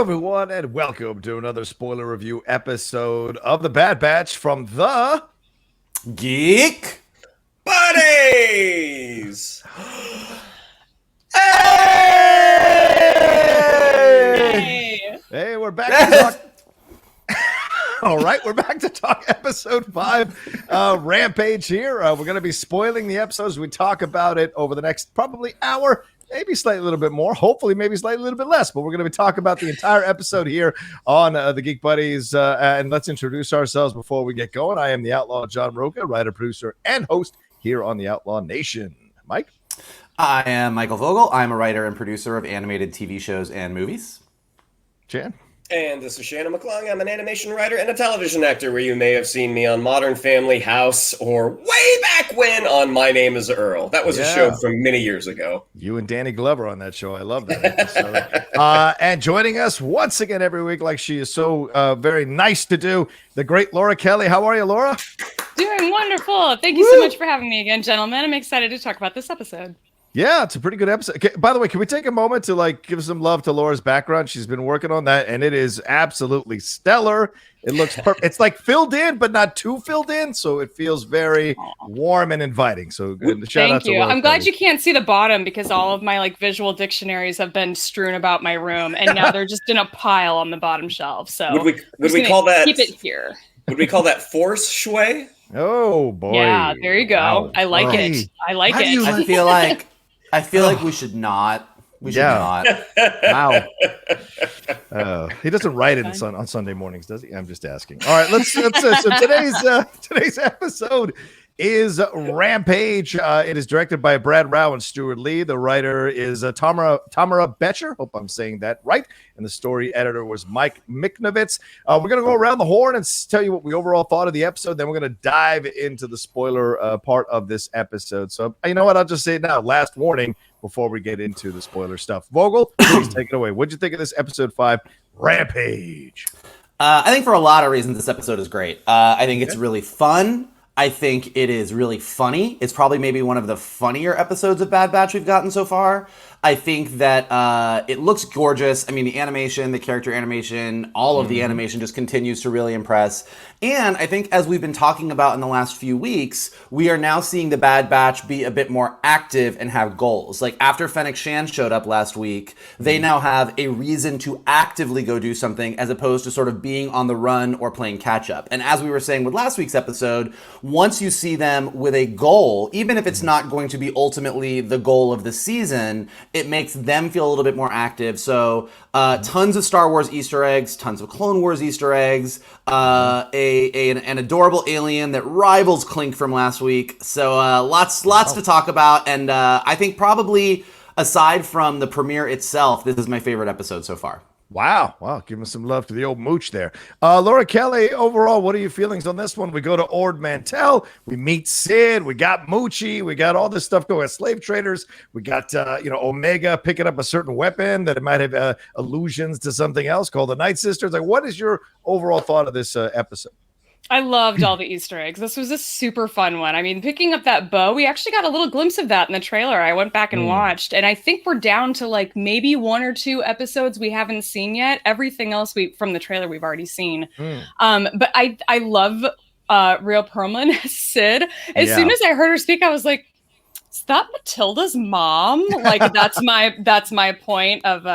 everyone, and welcome to another spoiler review episode of The Bad Batch from the Geek Buddies! Hey, we're back to talk. All right, we're back to talk episode 5, Rampage here. We're going to be spoiling the episodes. We talk about it over the next probably hour, maybe slightly a little bit more, hopefully maybe slightly a little bit less, but we're going to be talking about the entire episode here on the Geek Buddies. And let's introduce ourselves before we get going. I am the Outlaw John Rocha, writer, producer, and host here on the Outlaw Nation. Mike? I am Michael Vogel. I'm a writer and producer of animated TV shows and movies. Chan? And this is Shannon McClung. I'm an animation writer and a television actor where you may have seen me on Modern Family, House, or way back when on My Name is Earl. That was a show from many years ago. You and Danny Glover on that show. I love that episode. And joining us once again every week, like she is so very nice to do, the great Laura Kelly. How are you, Laura? Doing wonderful. Thank you so much for having me again, gentlemen. I'm excited to talk about this episode. Yeah, it's a pretty good episode. Okay, by the way, can we take a moment to give some love to Laura's background? She's been working on that, and it is absolutely stellar. It looks perfect. It's like filled in, but not too filled in, so it feels very warm and inviting. So shout out to Laura. I'm glad you can't see the bottom because all of my visual dictionaries have been strewn about my room, and now they're just in a pile on the bottom shelf. So would we call that? Keep it here. Would we call that force shui? Oh boy! Yeah, there you go. Wow. I like it. I like it. I feel like we should not. We should not. Wow. He doesn't write it on Sunday mornings, does he? I'm just asking. All right, let's so today's episode is Rampage. It is directed by Brad Rao and Stuart Lee. The writer is Tamara Betcher. Hope I'm saying that right. And the story editor was Mike Miknovitz. We're going to go around the horn and tell you what we overall thought of the episode. Then we're going to dive into the spoiler part of this episode. So you know what? I'll just say it now. Last warning before we get into the spoiler stuff. Vogel, please take it away. What'd you think of this episode 5, Rampage? I think for a lot of reasons, this episode is great. I think it's really fun. I think it is really funny. It's probably maybe one of the funnier episodes of Bad Batch we've gotten so far. I think that it looks gorgeous. I mean, the animation, the character animation, all of the animation just continues to really impress. And I think as we've been talking about in the last few weeks, we are now seeing the Bad Batch be a bit more active and have goals. Like after Fennec Shan showed up last week, they now have a reason to actively go do something as opposed to sort of being on the run or playing catch up. And as we were saying with last week's episode, once you see them with a goal, even if it's not going to be ultimately the goal of the season, it makes them feel a little bit more active. So tons of Star Wars Easter eggs, tons of Clone Wars Easter eggs, an adorable alien that rivals Clink from last week. So lots to talk about. And I think probably aside from the premiere itself, this is my favorite episode so far. Wow. Giving some love to the old Mooch there. Laura Kelly, overall, what are your feelings on this one? We go to Ord Mantell. We meet Sid. We got Muchi. We got all this stuff going. Slave traders. We got, Omega picking up a certain weapon that it might have allusions to something else called the Night Sisters. What is your overall thought of this episode? I loved all the Easter eggs. This was a super fun one. I mean, picking up that bow, we actually got a little glimpse of that in the trailer. I went back and watched, and I think we're down to maybe 1 or 2 episodes we haven't seen yet. Everything else from the trailer we've already seen. But I love Rhea Perlman as Sid. As soon as I heard her speak, I was like, is that Matilda's mom? That's my point of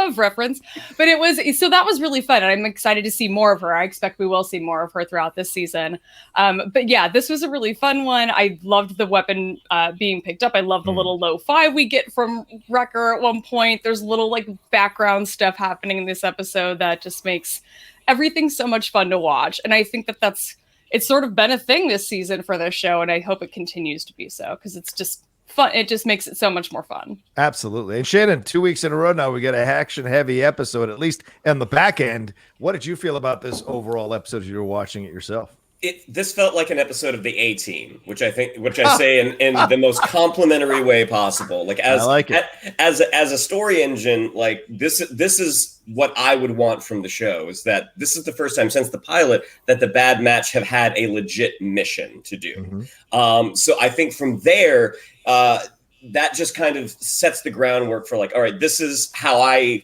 of reference. But that was really fun, and I'm excited to see more of her. I expect we will see more of her throughout this season. But yeah, this was a really fun one. I loved the weapon being picked up. I love the little lo-fi we get from Wrecker at one point. There's little background stuff happening in this episode that just makes everything so much fun to watch. And I think it's sort of been a thing this season for this show, and I hope it continues to be so because it's just fun. It just makes it so much more fun. Absolutely. And Shannon, 2 weeks in a row now, we get a action-heavy episode, at least on the back end. What did you feel about this overall episode as you were watching it yourself? This felt like an episode of the A-Team, which I say in the most complimentary way possible. I like it. As a story engine, this is what I would want from the show. Is that this is the first time since the pilot that the Bad Batch have had a legit mission to do. So I think from there, that just kind of sets the groundwork for all right, this is how I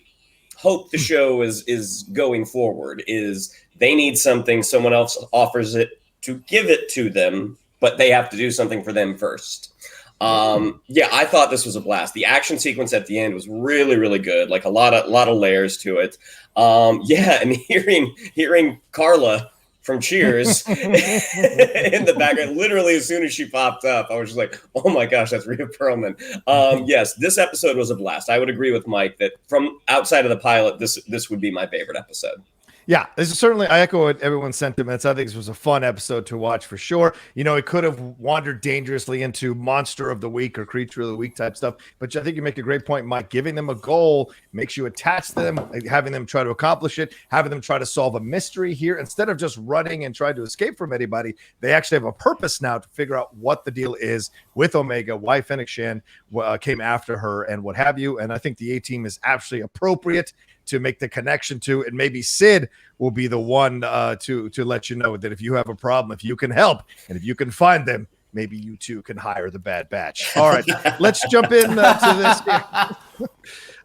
hope the show is going forward. Is they need something, someone else offers it to give it to them, but they have to do something for them first. Yeah, I thought this was a blast. The action sequence at the end was really, really good. Like a lot of layers to it. Yeah, and hearing Carla from Cheers in the background, literally as soon as she popped up, I was just like, oh my gosh, that's Rhea Perlman. Yes, this episode was a blast. I would agree with Mike that from outside of the pilot, this would be my favorite episode. Yeah, this is certainly, I echo everyone's sentiments. I think this was a fun episode to watch for sure. You know, it could have wandered dangerously into monster of the week or creature of the week type stuff. But I think you make a great point, Mike. Giving them a goal makes you attach to them, having them try to accomplish it, having them try to solve a mystery here. Instead of just running and trying to escape from anybody, they actually have a purpose now to figure out what the deal is with Omega, why Fennec Shan came after her and what have you. And I think the A-Team is actually appropriate to make the connection to, and maybe Sid will be the one to let you know that if you have a problem, if you can help, and if you can find them, maybe you too can hire the Bad Batch. All right, let's jump in to this here.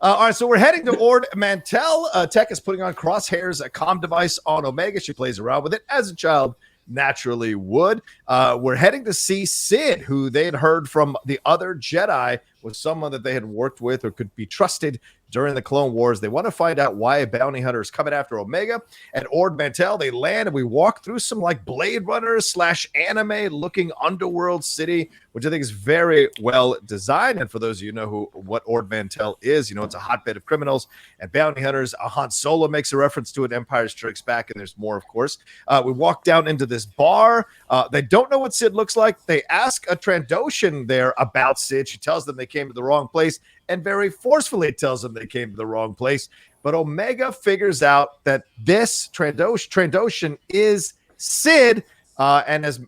All right, so we're heading to Ord Mantell. Tech is putting on Crosshair's comm device on Omega. She plays around with it as a child naturally would. We're heading to see Sid, who they had heard from the other Jedi was someone that they had worked with or could be trusted during the Clone Wars. They want to find out why a bounty hunter is coming after Omega. At Ord Mantell, they land and we walk through some like Blade Runner / anime looking underworld city, which I think is very well designed. And for those of you who know what Ord Mantell is, you know, it's a hotbed of criminals and bounty hunters. Han Solo makes a reference to it, Empire Strikes Back, and there's more, of course. We walk down into this bar. They don't know what Sid looks like. They ask a Trandoshan there about Sid. She tells them they came to the wrong place and very forcefully tells them they came to the wrong place. But Omega figures out that this Trandoshan is Sid. And as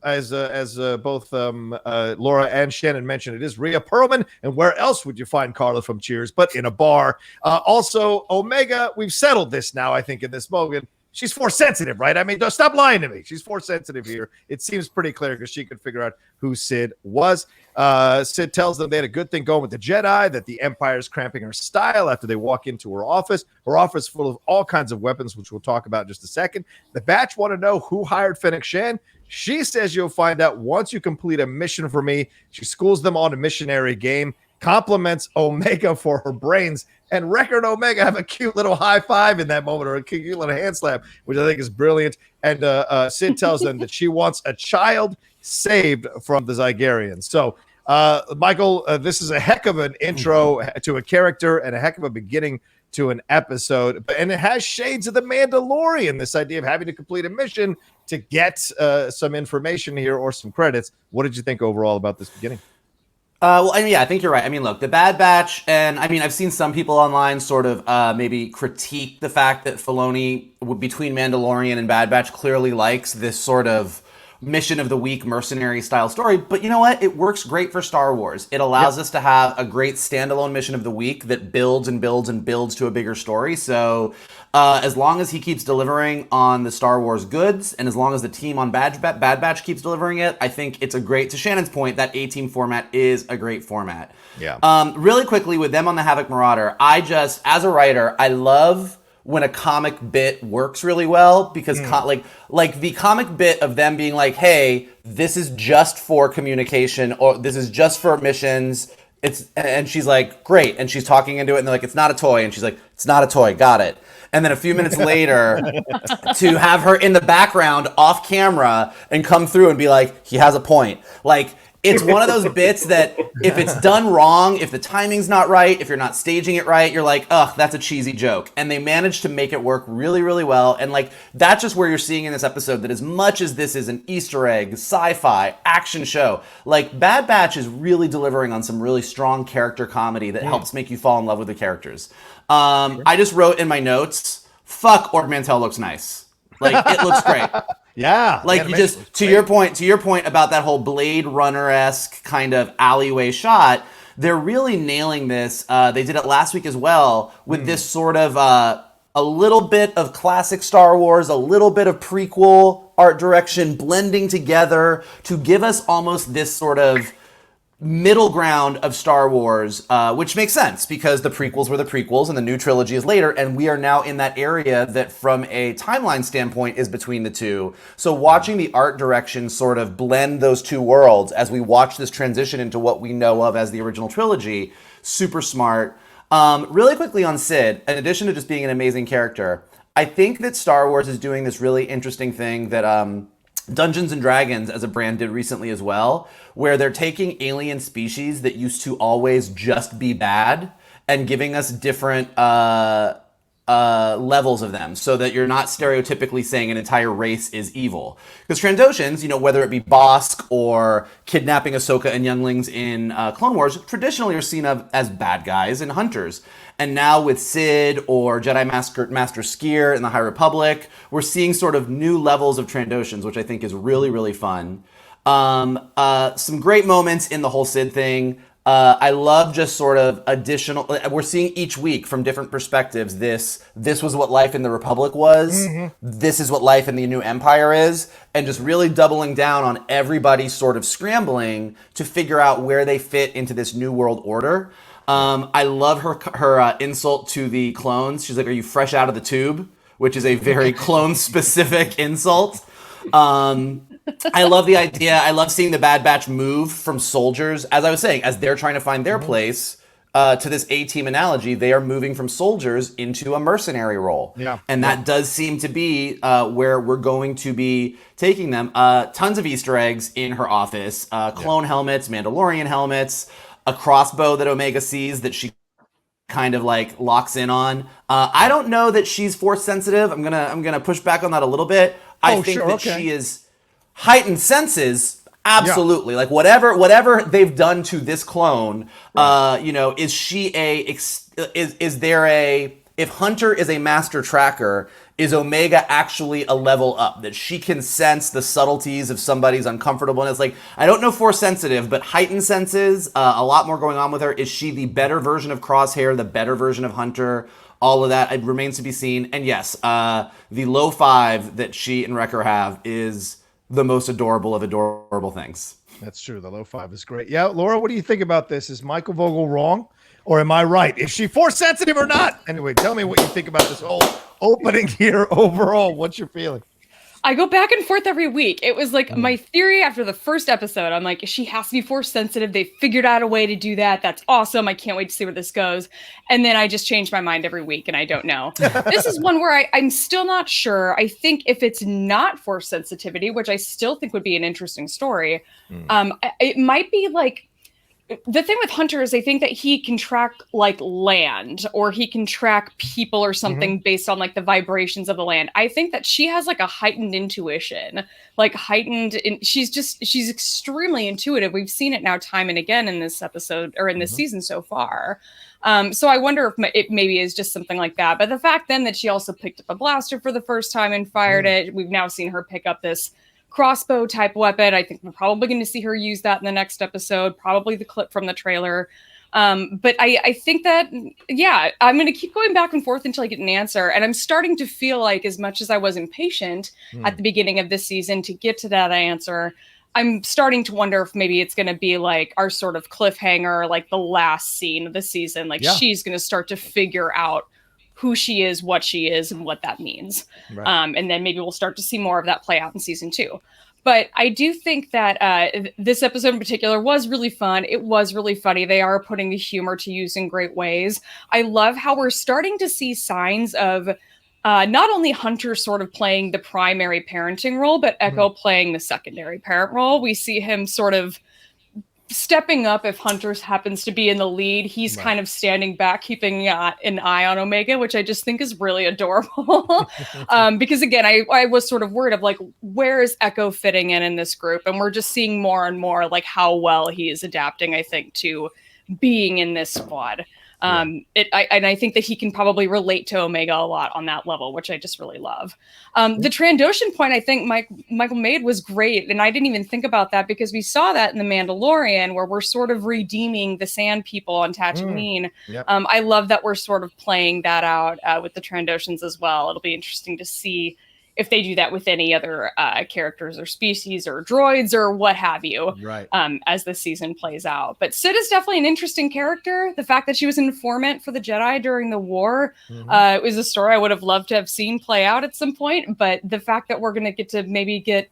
both Laura and Shannon mentioned, it is Rhea Perlman. And where else would you find Carla from Cheers but in a bar? Also, Omega, we've settled this now, I think, in this moment. She's force sensitive, right? I mean, don't stop lying to me. She's force sensitive here. It seems pretty clear because she could figure out who Sid was. Sid tells them they had a good thing going with the Jedi, that the Empire is cramping her style after they walk into her office. Her office full of all kinds of weapons, which we'll talk about in just a second. The Batch want to know who hired Fennec Shan. She says you'll find out once you complete a mission for me. She schools them on a missionary game, compliments Omega for her brains, and Record Omega have a cute little high five in that moment, or a cute little hand slap, which I think is brilliant. And Sid tells them that she wants a child saved from the Zygerians. So, Michael, this is a heck of an intro to a character and a heck of a beginning to an episode. And it has shades of The Mandalorian, this idea of having to complete a mission to get some information here or some credits. What did you think overall about this beginning? Well, I mean, yeah, I think you're right. I mean, look, the Bad Batch, and I mean, I've seen some people online sort of maybe critique the fact that Filoni, between Mandalorian and Bad Batch, clearly likes this sort of mission of the week mercenary style story. But you know what? It works great for Star Wars. It allows us to have a great standalone mission of the week that builds and builds and builds to a bigger story. So as long as he keeps delivering on the Star Wars goods, and as long as the team on Bad Batch keeps delivering it, I think it's a great, to Shannon's point, that A-Team format is a great format. Yeah. Really quickly, with them on the Havoc Marauder, as a writer, I love when a comic bit works really well, because like the comic bit of them being like, hey, this is just for communication, or this is just for missions. And she's like, great. And she's talking into it, and they're like, it's not a toy. And she's like, it's not a toy. Got it. And then a few minutes later, to have her in the background off camera and come through and be like, he has a point. Like, it's one of those bits that if it's done wrong, if the timing's not right, if you're not staging it right, you're like, ugh, that's a cheesy joke. And they managed to make it work really, really well. And like, that's just where you're seeing in this episode that as much as this is an Easter egg, sci-fi, action show, like Bad Batch is really delivering on some really strong character comedy that helps make you fall in love with the characters. I just wrote in my notes, fuck, Ord Mantell looks nice. Like, it looks great. Yeah. Like, you just, to your point about that whole Blade Runner-esque kind of alleyway shot, they're really nailing this. They did it last week as well with this sort of a little bit of classic Star Wars, a little bit of prequel art direction blending together to give us almost this sort of middle ground of Star Wars, which makes sense because the prequels were the prequels and the new trilogy is later, and we are now in that area that from a timeline standpoint is between the two. So watching the art direction sort of blend those two worlds as we watch this transition into what we know of as the original trilogy, super smart. Really quickly on Sid, in addition to just being an amazing character, I think that Star Wars is doing this really interesting thing that Dungeons and Dragons as a brand did recently as well, where they're taking alien species that used to always just be bad and giving us different levels of them, so that you're not stereotypically saying an entire race is evil. Because Trandoshans, whether it be Bosk or kidnapping Ahsoka and younglings in Clone Wars, traditionally are seen as bad guys and hunters. And now with Sid or Jedi Master Skier in the High Republic, we're seeing sort of new levels of Trandoshans, which I think is really, really fun. Some great moments in the whole Sid thing. I love just sort of additional, we're seeing each week from different perspectives, this was what life in the Republic was, this is what life in the New Empire is, and just really doubling down on everybody sort of scrambling to figure out where they fit into this New World Order. I love her insult to the clones. She's like, "Are you fresh out of the tube?" Which is a very clone-specific insult. I love the idea. I love seeing the Bad Batch move from soldiers. As I was saying, as they're trying to find their place, to this A-team analogy, they are moving from soldiers into a mercenary role. Yeah. And that does seem to be where we're going to be taking them. Tons of Easter eggs in her office. Clone helmets, Mandalorian helmets, a crossbow that Omega sees that she kind of like locks in on. I don't know that she's force sensitive. I'm gonna push back on that a little bit. I think that she is heightened senses. Absolutely. Like whatever they've done to this clone, is she is there a, if Hunter is a master tracker, is Omega actually a level up, that she can sense the subtleties of somebody's uncomfortableness? Like, I don't know force sensitive, but heightened senses, a lot more going on with her. Is she the better version of Crosshair, the better version of Hunter? All of that, it remains to be seen. And yes, the low 5 that she and Wrecker have is the most adorable of adorable things. That's true. The low 5 is great. Yeah, Laura, what do you think about this? Is Michael Vogel wrong? Or am I right? Is she force sensitive or not? Anyway, tell me what you think about this whole opening here overall. What's your feeling? I go back and forth every week. It was like my theory after the first episode. I'm like, she has to be force sensitive. They figured out a way to do that. That's awesome. I can't wait to see where this goes. And then I just change my mind every week and I don't know. This is one where I'm still not sure. I think if it's not force sensitivity, which I still think would be an interesting story, it might be like, the thing with Hunter is I think that he can track like land, or he can track people or something based on like the vibrations of the land. I think that she has like a heightened intuition, she's extremely intuitive. We've seen it now time and again in this episode or in this season so far. So I wonder if it maybe is just something like that. But the fact then that she also picked up a blaster for the first time and fired it, we've now seen her pick up this crossbow type weapon. I think we're probably going to see her use that in the next episode, probably the clip from the trailer. But I think that, I'm going to keep going back and forth until I get an answer. And I'm starting to feel like, as much as I was impatient at the beginning of this season to get to that answer, I'm starting to wonder if maybe it's going to be like our sort of cliffhanger, like the last scene of the season. Like she's going to start to figure out who she is, what she is, and what that means. Right. And then maybe we'll start to see more of that play out in season 2. But I do think that this episode in particular was really fun. It was really funny. They are putting the humor to use in great ways. I love how we're starting to see signs of not only Hunter sort of playing the primary parenting role, but Echo playing the secondary parent role. We see him sort of stepping up if Hunter happens to be in the lead. He's kind of standing back, keeping an eye on Omega, which I just think is really adorable. Because again, I was sort of worried of like, where is Echo fitting in this group? And we're just seeing more and more like how well he is adapting, I think, to being in this squad. I think that he can probably relate to Omega a lot on that level, which I just really love. The Trandoshan point, I think Michael made was great. And I didn't even think about that because we saw that in The Mandalorian, where we're sort of redeeming the Sand People on Tatooine. I love that we're sort of playing that out with the Trandoshans as well. It'll be interesting to see if they do that with any other characters or species or droids or what have you, right. As the season plays out. But Sid is definitely an interesting character. The fact that she was an informant for the Jedi during the war, it was a story I would have loved to have seen play out at some point. But the fact that we're going to get to maybe get,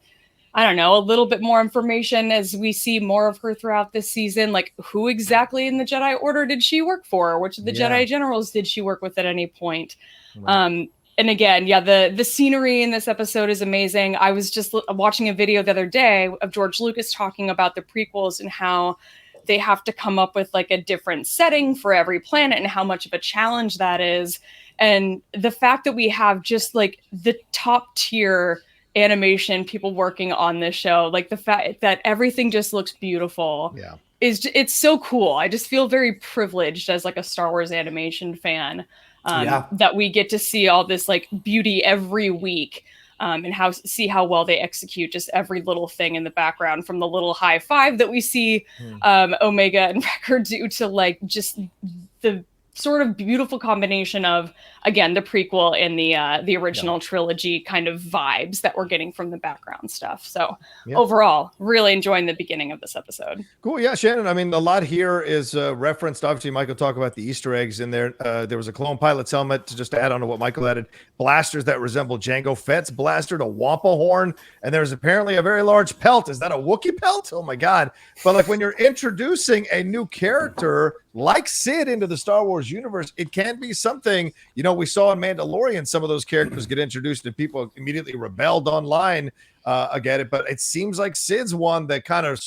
I don't know, a little bit more information as we see more of her throughout this season. Like, who exactly in the Jedi Order did she work for? Which of the Jedi generals did she work with at any point? Right. And again, the scenery in this episode is amazing. I was just watching a video the other day of George Lucas talking about the prequels and how they have to come up with like a different setting for every planet and how much of a challenge that is. And the fact that we have just like the top tier animation people working on this show, like the fact that everything just looks beautiful, it's so cool. I just feel very privileged as like a Star Wars animation fan, that we get to see all this like beauty every week, and see how well they execute just every little thing in the background, from the little high five that we see Omega and Wrecker do to like just the sort of beautiful combination of, again, the prequel and the original trilogy kind of vibes that we're getting from the background stuff. So overall, really enjoying the beginning of this episode. Cool. Yeah, Shannon. I mean, a lot here is referenced. Obviously, Michael talked about the Easter eggs in there. There was a clone pilot's helmet, to just add on to what Michael added. Blasters that resemble Jango Fett's blaster, a Wampa horn, and there's apparently a very large pelt. Is that a Wookiee pelt? Oh my God. But like when you're introducing a new character like Sid into the Star Wars universe, it can be something, you know, we saw in Mandalorian, some of those characters get introduced and people immediately rebelled online against it. But it seems like Sid's one that kind of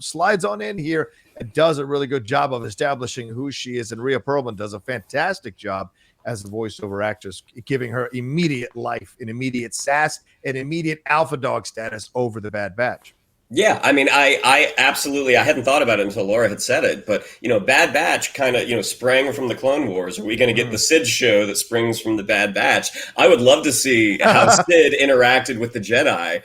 slides on in here and does a really good job of establishing who she is. And Rhea Perlman does a fantastic job as the voiceover actress, giving her immediate life and immediate sass and immediate alpha dog status over the Bad Batch. Yeah, I mean, I absolutely, I hadn't thought about it until Laura had said it, but, you know, Bad Batch kind of, you know, sprang from the Clone Wars. Are we going to get the Sid show that springs from the Bad Batch? I would love to see how Sid interacted with the Jedi,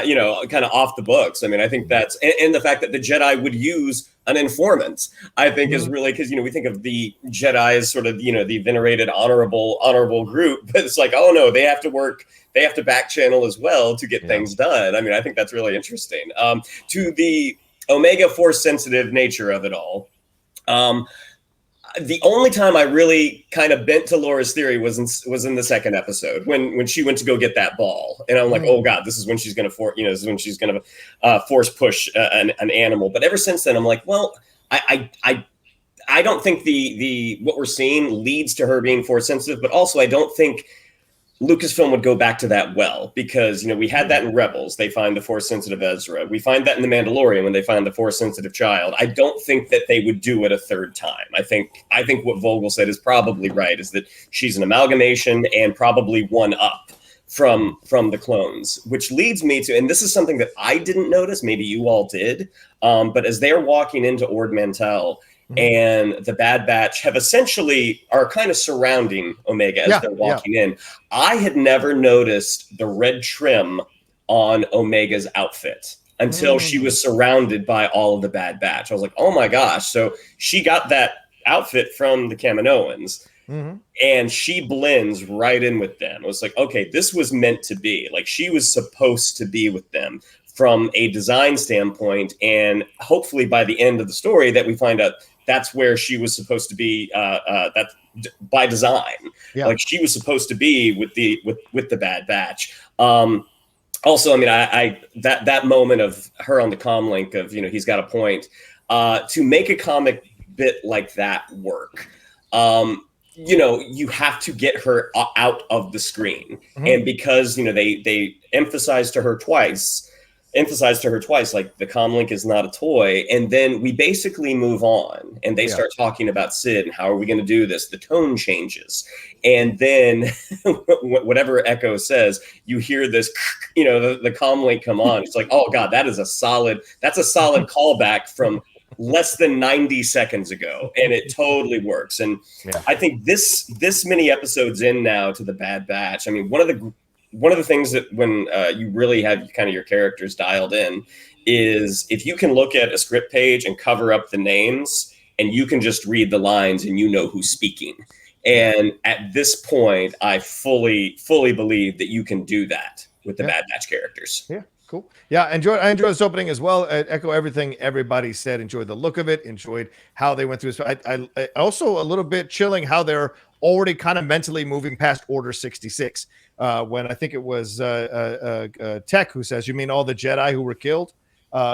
you know, kind of off the books. I mean, I think that's, and the fact that the Jedi would use an informant, I think is really, because, you know, we think of the Jedi as sort of, you know, the venerated, honorable group, but it's like, oh no, they have to work, they have to back channel as well to get things done. I mean, I think that's really interesting. To the Omega Force sensitive nature of it all, the only time I really kind of bent to Laura's theory was in the second episode when she went to go get that ball, and I'm like, oh God, this is when she's going to this is when she's going to force push an animal. But ever since then, I'm like, well, I don't think the what we're seeing leads to her being force sensitive, but also I don't think Lucasfilm would go back to that well, because, you know, we had that in Rebels. They find the force sensitive Ezra. We find that in The Mandalorian when they find the force sensitive child. I don't think that they would do it a third time. I think what Vogel said is probably right, is that she's an amalgamation and probably one up from the clones, which leads me to, and this is something that I didn't notice, maybe you all did, but as they're walking into Ord Mantell, and the Bad Batch are kind of surrounding Omega as they're walking in. I had never noticed the red trim on Omega's outfit until she was surrounded by all of the Bad Batch. I was like, oh my gosh. So she got that outfit from the Kaminoans, and she blends right in with them. It was like, okay, this was meant to be. Like, she was supposed to be with them from a design standpoint, and hopefully by the end of the story that we find out that's where she was supposed to be. That's by design. Like, she was supposed to be with the Bad Batch. Also, I mean, I that moment of her on the comlink of, you know, he's got a point, to make a comic bit like that work. You know, you have to get her out of the screen, and because, you know, they emphasized to her twice, like, the comlink is not a toy. And then we basically move on, and they start talking about Sid and how are we going to do this? The tone changes. And then whatever Echo says, you hear this, you know, the comlink come on. It's like, oh God, that's a solid callback from less than 90 seconds ago. And it totally works. And I think this many episodes in now to the Bad Batch, I mean, one of the things that when you really have kind of your characters dialed in is if you can look at a script page and cover up the names, and you can just read the lines and you know who's speaking. And at this point, I fully believe that you can do that with the Bad Batch characters. Yeah. Cool. Yeah, I enjoyed this opening as well. I echo everything everybody said. Enjoyed the look of it. Enjoyed how they went through this. I also a little bit chilling how they're already kind of mentally moving past Order 66. When I think it was Tech who says, "You mean all the Jedi who were killed?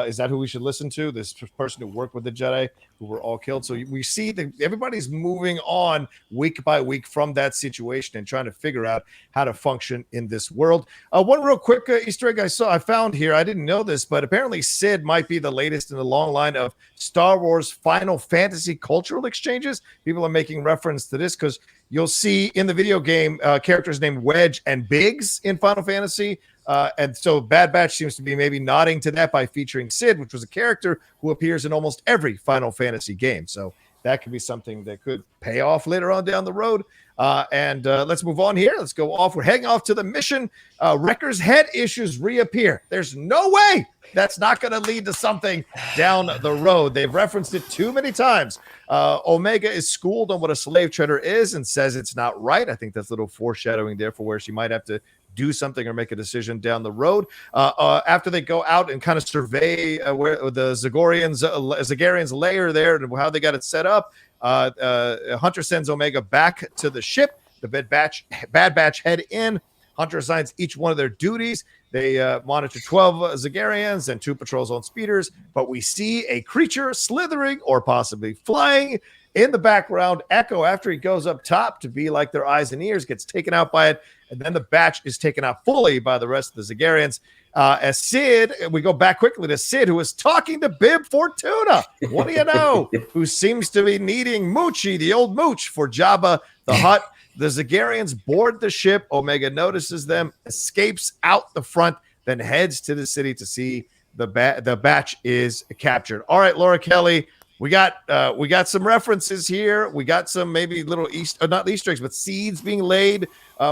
Is that who we should listen to? This person who worked with the Jedi who were all killed." So we see that everybody's moving on week by week from that situation and trying to figure out how to function in this world. One real quick Easter egg I found here. I didn't know this, but apparently Sid might be the latest in the long line of Star Wars Final Fantasy cultural exchanges. People are making reference to this because you'll see in the video game characters named Wedge and Biggs in Final Fantasy. And so Bad Batch seems to be maybe nodding to that by featuring Sid, which was a character who appears in almost every Final Fantasy game. So that could be something that could pay off later on down the road. And let's move on here. Let's go off. We're heading off to the mission. Wrecker's head issues reappear. There's no way that's not going to lead to something down the road. They've referenced it too many times. Omega is schooled on what a slave trader is and says it's not right. I think that's a little foreshadowing there for where she might have to do something or make a decision down the road. After they go out and kind of survey where the Zagarians lair there and how they got it set up, Hunter sends Omega back to the ship. The Bad Batch head in. Hunter assigns each one of their duties. They monitor 12 Zagarians and 2 patrols on speeders, but we see a creature slithering or possibly flying in the background. Echo, after he goes up top to be like their eyes and ears, gets taken out by it, and then the batch is taken out fully by the rest of the Zagarians. As Sid, we go back quickly to Sid, who is talking to Bib Fortuna. What do you know? Who seems to be needing Muchi, the old mooch, for Jabba the Hutt. The Zagarians board the ship. Omega notices them, escapes out the front, then heads to the city to see the batch is captured. All right, Laura Kelly, we got some references here. We got some maybe little not Easter eggs, but seeds being laid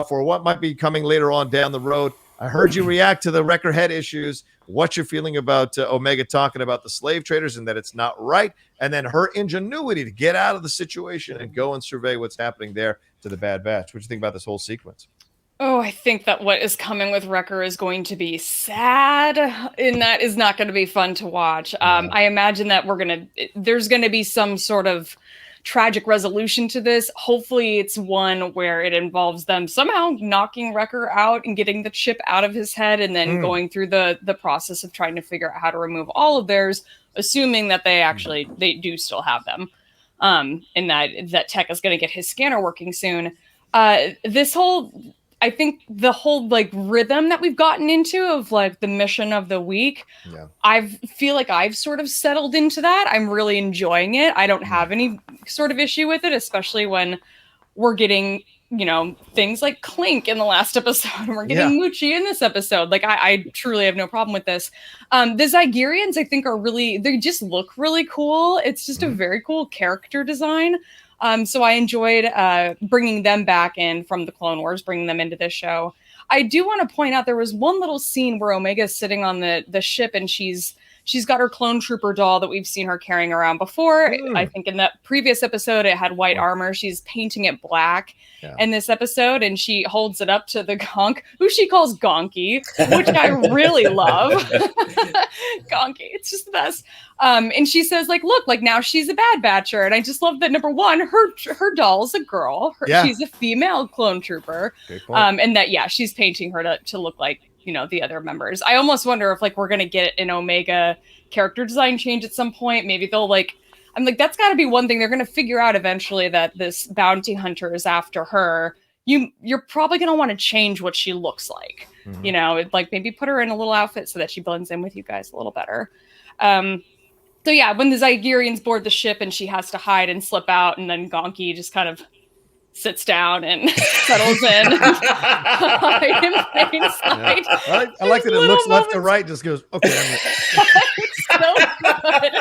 for what might be coming later on down the road. I heard you react to the Wrecker head issues. What you're feeling about Omega talking about the slave traders and that it's not right, and then her ingenuity to get out of the situation and go and survey what's happening there to the Bad Batch. What do you think about this whole sequence? Oh, I think that what is coming with Wrecker is going to be sad, and that is not going to be fun to watch. I imagine that there's going to be some sort of tragic resolution to this. Hopefully it's one where it involves them somehow knocking Wrecker out and getting the chip out of his head and then going through the process of trying to figure out how to remove all of theirs, assuming that they do still have them. And that Tech is going to get his scanner working soon. I think the whole like rhythm that we've gotten into of like the mission of the week, I feel like I've sort of settled into that. I'm really enjoying it. I don't have any sort of issue with it, especially when we're getting, things like Clink in the last episode and we're getting Muchi in this episode. Like I truly have no problem with this. The Zygerians I think they just look really cool. It's just a very cool character design. So I enjoyed bringing them back in from the Clone Wars, bringing them into this show. I do want to point out there was one little scene where Omega is sitting on the ship and she's got her clone trooper doll that we've seen her carrying around before. I think in that previous episode, it had white armor. She's painting it black in this episode, and she holds it up to the Gonk, who she calls Gonky, which I really love. Gonky, it's just the best. And she says, like, look, like now she's a Bad Batcher. And I just love that, number one, her doll's a girl. She's a female clone trooper. And that, she's painting her to look like, the other members. I almost wonder if like we're going to get an Omega character design change at some point. Maybe they'll I'm like, that's got to be one thing they're going to figure out eventually, that this bounty hunter is after her. You're probably going to want to change what she looks like, like maybe put her in a little outfit so that she blends in with you guys a little better. So yeah, when the Zygerians board the ship and she has to hide and slip out, and then Gonky just kind of sits down and settles in. I like that it looks left to right, just goes, okay. It's so good.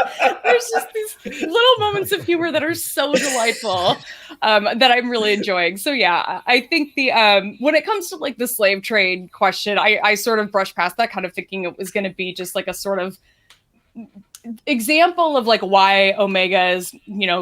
There's just these little moments of humor that are so delightful that I'm really enjoying. So yeah, I think when it comes to like the slave trade question, I sort of brushed past that, kind of thinking it was going to be just like a sort of example of like why Omega is,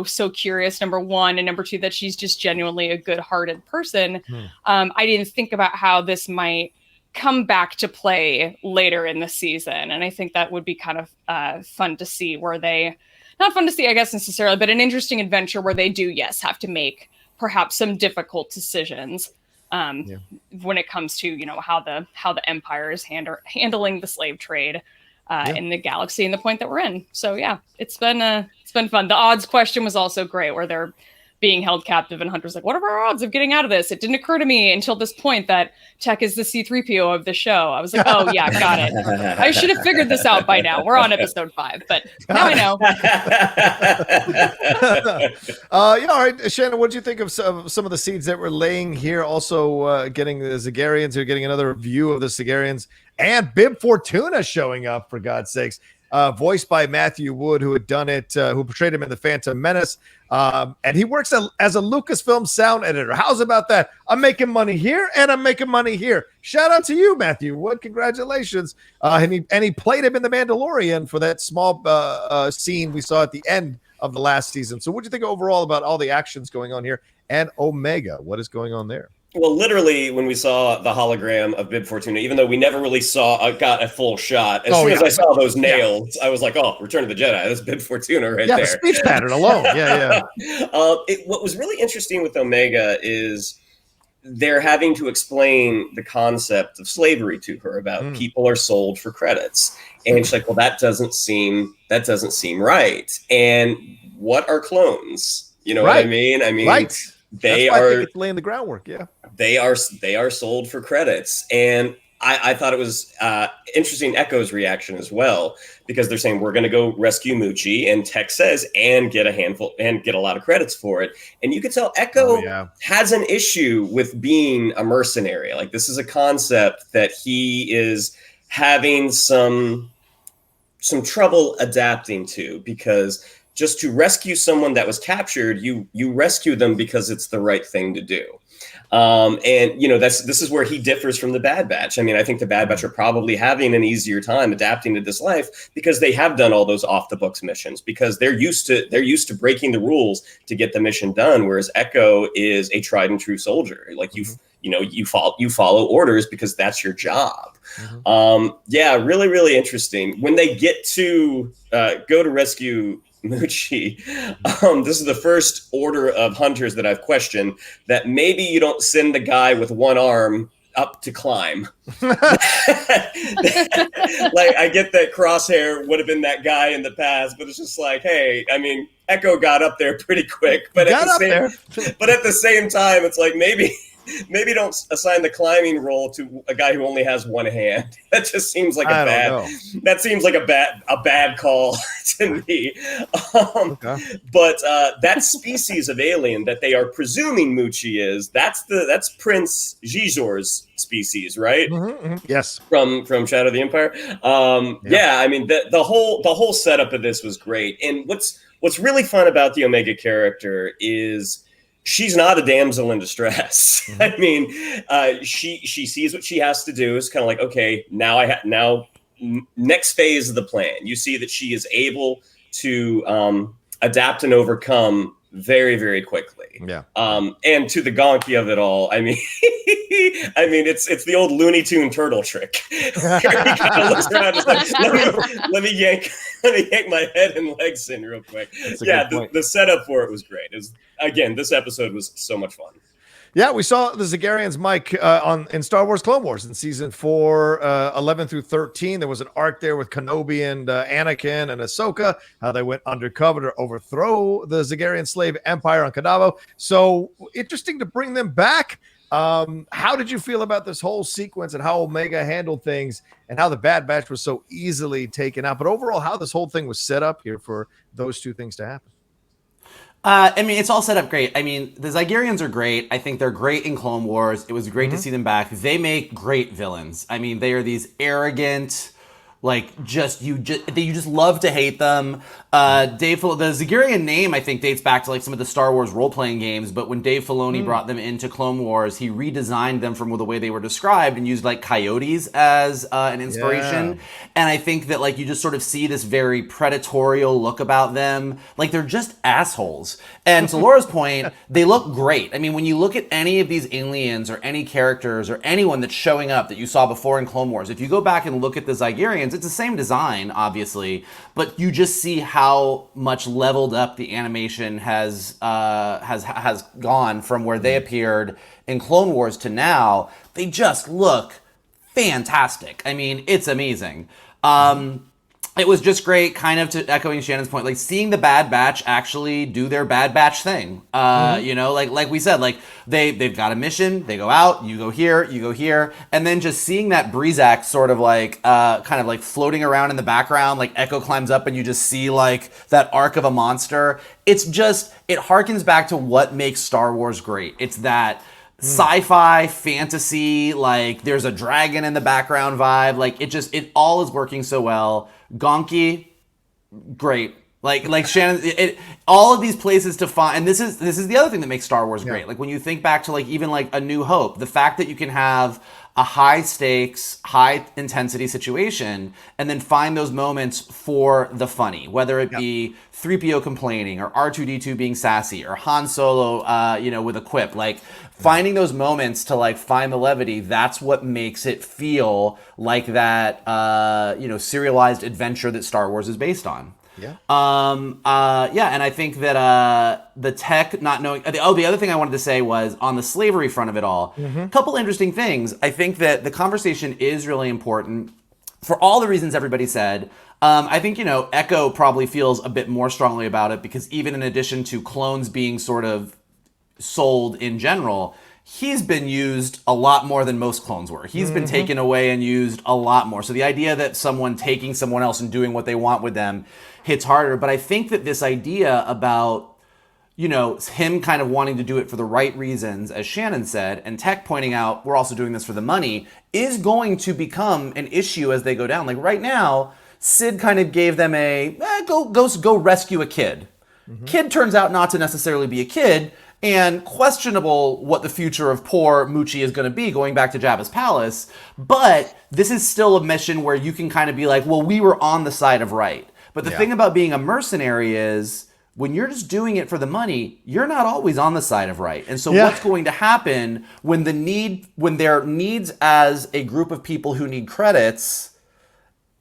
so curious, number one, and number two, that she's just genuinely a good-hearted person. I didn't think about how this might come back to play later in the season. And I think that would be kind of fun to see, where they, not fun to see, I guess, necessarily, but an interesting adventure where they do, yes, have to make perhaps some difficult decisions when it comes to, how the Empire is handling the slave trade in the galaxy and the point that we're in. So yeah, it's been fun. The odds question was also great, where they're being held captive and Hunter's like, what are our odds of getting out of this? It didn't occur to me until this point that Tech is the C-3PO of the show. I was like, oh yeah, got it. I should have figured this out by now. We're on episode 5, but now I know. All right, Shannon, what did you think of some of the seeds that we're laying here? Also getting the Zagarians, who are getting another view of the Zagarians, and Bib Fortuna showing up, for God's sakes. Voiced by Matthew Wood, who had done it, who portrayed him in The Phantom Menace. And he works as a Lucasfilm sound editor. How's about that? I'm making money here and I'm making money here. Shout out to you, Matthew Wood. Congratulations. And he played him in The Mandalorian for that small scene we saw at the end of the last season. So what do you think overall about all the actions going on here? And Omega, what is going on there? Well, literally, when we saw the hologram of Bib Fortuna, even though we never really got a full shot, as soon as I saw those nails, I was like, oh, Return of the Jedi. That's Bib Fortuna right there. Yeah, the speech pattern alone. Yeah. What was really interesting with Omega is they're having to explain the concept of slavery to her, about people are sold for credits. And she's like, well, that doesn't seem right. And what are clones? You know what I mean? Right. They That's why are I think it's laying the groundwork. Yeah, they are sold for credits, and I thought it was interesting. Echo's reaction as well, because they're saying we're going to go rescue Muchi, and Tech says and get a lot of credits for it, and you could tell Echo has an issue with being a mercenary. Like, this is a concept that he is having some trouble adapting to, because just to rescue someone that was captured, you rescue them because it's the right thing to do. And this is where he differs from the Bad Batch. I mean, I think the Bad Batch are probably having an easier time adapting to this life because they have done all those off the books missions, because they're used to breaking the rules to get the mission done. Whereas Echo is a tried and true soldier. Like you follow orders because that's your job. Really, really interesting. When they get to go to rescue Muchi, this is the first order of hunters that I've questioned, that maybe you don't send the guy with one arm up to climb. Like, I get that Crosshair would have been that guy in the past, but it's just like, hey, I mean, Echo got up there pretty quick, but at the same time, it's like, maybe don't assign the climbing role to a guy who only has one hand. That just seems like a bad call to me. But that species of alien that they are presuming Muchi is, that's Prince Xizor's species, right? Yes. From Shadow of the Empire. I mean, the whole setup of this was great. And what's really fun about the Omega character is she's not a damsel in distress. I mean, she sees what she has to do. It's kind of like, okay, now next phase of the plan. You see that she is able to adapt and overcome very, very quickly. Yeah. And to the gonky of it all, I mean, it's the old Looney Tune turtle trick. He kind of looks around, just like, let me yank my head and legs in real quick. The setup for it was great. Again, this episode was so much fun. Yeah, we saw the Zagarians, Mike, in Star Wars Clone Wars in season 4, 11 through 13. There was an arc there with Kenobi and Anakin and Ahsoka, how they went undercover to overthrow the Zagarian slave empire on Kadavo. So interesting to bring them back. How did you feel about this whole sequence and how Omega handled things and how the Bad Batch was so easily taken out? But overall, how this whole thing was set up here for those two things to happen? I mean, it's all set up great. I mean, the Zygerians are great. I think they're great in Clone Wars. It was great to see them back. They make great villains. I mean, they are these arrogant, Like you just love to hate them. Dave, the Zagarian name I think dates back to like some of the Star Wars role-playing games, but when Dave Filoni brought them into Clone Wars, he redesigned them from the way they were described and used like coyotes as an inspiration. And I think that like you just sort of see this very predatorial look about them. Like they're just assholes. And to Laura's point, they look great. I mean, when you look at any of these aliens or any characters or anyone that's showing up that you saw before in Clone Wars, if you go back and look at the Zygerians, it's the same design, obviously, but you just see how much leveled up the animation has gone from where they appeared in Clone Wars to now. They just look fantastic. I mean, it's amazing. It was just great, kind of to echoing Shannon's point, like seeing the Bad Batch actually do their Bad Batch thing. You know, like we said, like they've got a mission, they go out, you go here, and then just seeing that Breezak sort of like kind of like floating around in the background, like Echo climbs up and you just see like that arc of a monster. It's just, it harkens back to what makes Star Wars great. It's that sci-fi fantasy, like there's a dragon in the background vibe, like it all is working so well. Gonki, great. Like Shannon, all of these places to find, and this is the other thing that makes Star Wars great. Like when you think back to like even like A New Hope, the fact that you can have a high stakes, high intensity situation and then find those moments for the funny, whether it be 3PO complaining or R2-D2 being sassy or Han Solo, with a quip, like finding those moments to like find the levity. That's what makes it feel like that, serialized adventure that Star Wars is based on. And I think that the tech not knowing. The other thing I wanted to say was on the slavery front of it all. A couple interesting things. I think that the conversation is really important for all the reasons everybody said. I think Echo probably feels a bit more strongly about it because even in addition to clones being sort of sold in general, he's been used a lot more than most clones were. He's been taken away and used a lot more. So the idea that someone taking someone else and doing what they want with them hits harder. But I think that this idea about, him kind of wanting to do it for the right reasons, as Shannon said, and Tech pointing out, we're also doing this for the money, is going to become an issue as they go down. Like right now, Sid kind of gave them go rescue a kid. Kid turns out not to necessarily be a kid, and questionable what the future of poor Muchi is going to be going back to Jabba's palace. But this is still a mission where you can kind of be like, well, we were on the side of right. But the thing about being a mercenary is when you're just doing it for the money, you're not always on the side of right. And so what's going to happen when their needs as a group of people who need credits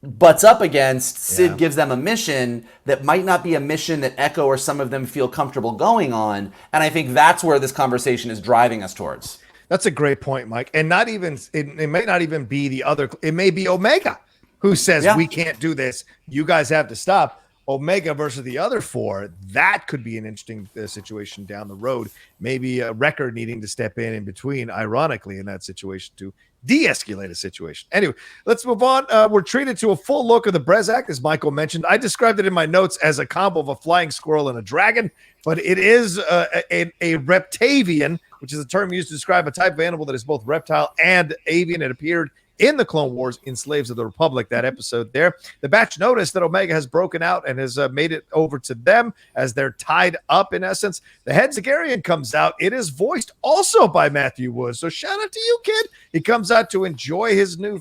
butts up against, Sid gives them a mission that might not be a mission that Echo or some of them feel comfortable going on. And I think that's where this conversation is driving us towards. That's a great point, Mike. And not even, it may not even be it may be Omega who says, we can't do this. You guys have to stop. Omega versus the other four, that could be an interesting situation down the road. Maybe a Wrecker needing to step in between, ironically, in that situation to de-escalate a situation. Anyway, let's move on. We're treated to a full look of the Brezak, as Michael mentioned. I described it in my notes as a combo of a flying squirrel and a dragon, but it is a reptavian, which is a term used to describe a type of animal that is both reptile and avian. It appeared in the Clone Wars in Slaves of the Republic, that episode there. The Batch noticed that Omega has broken out and has made it over to them as they're tied up, in essence. The head Zagarian comes out. It is voiced also by Matthew Woods. So shout out to you, kid. He comes out to enjoy his new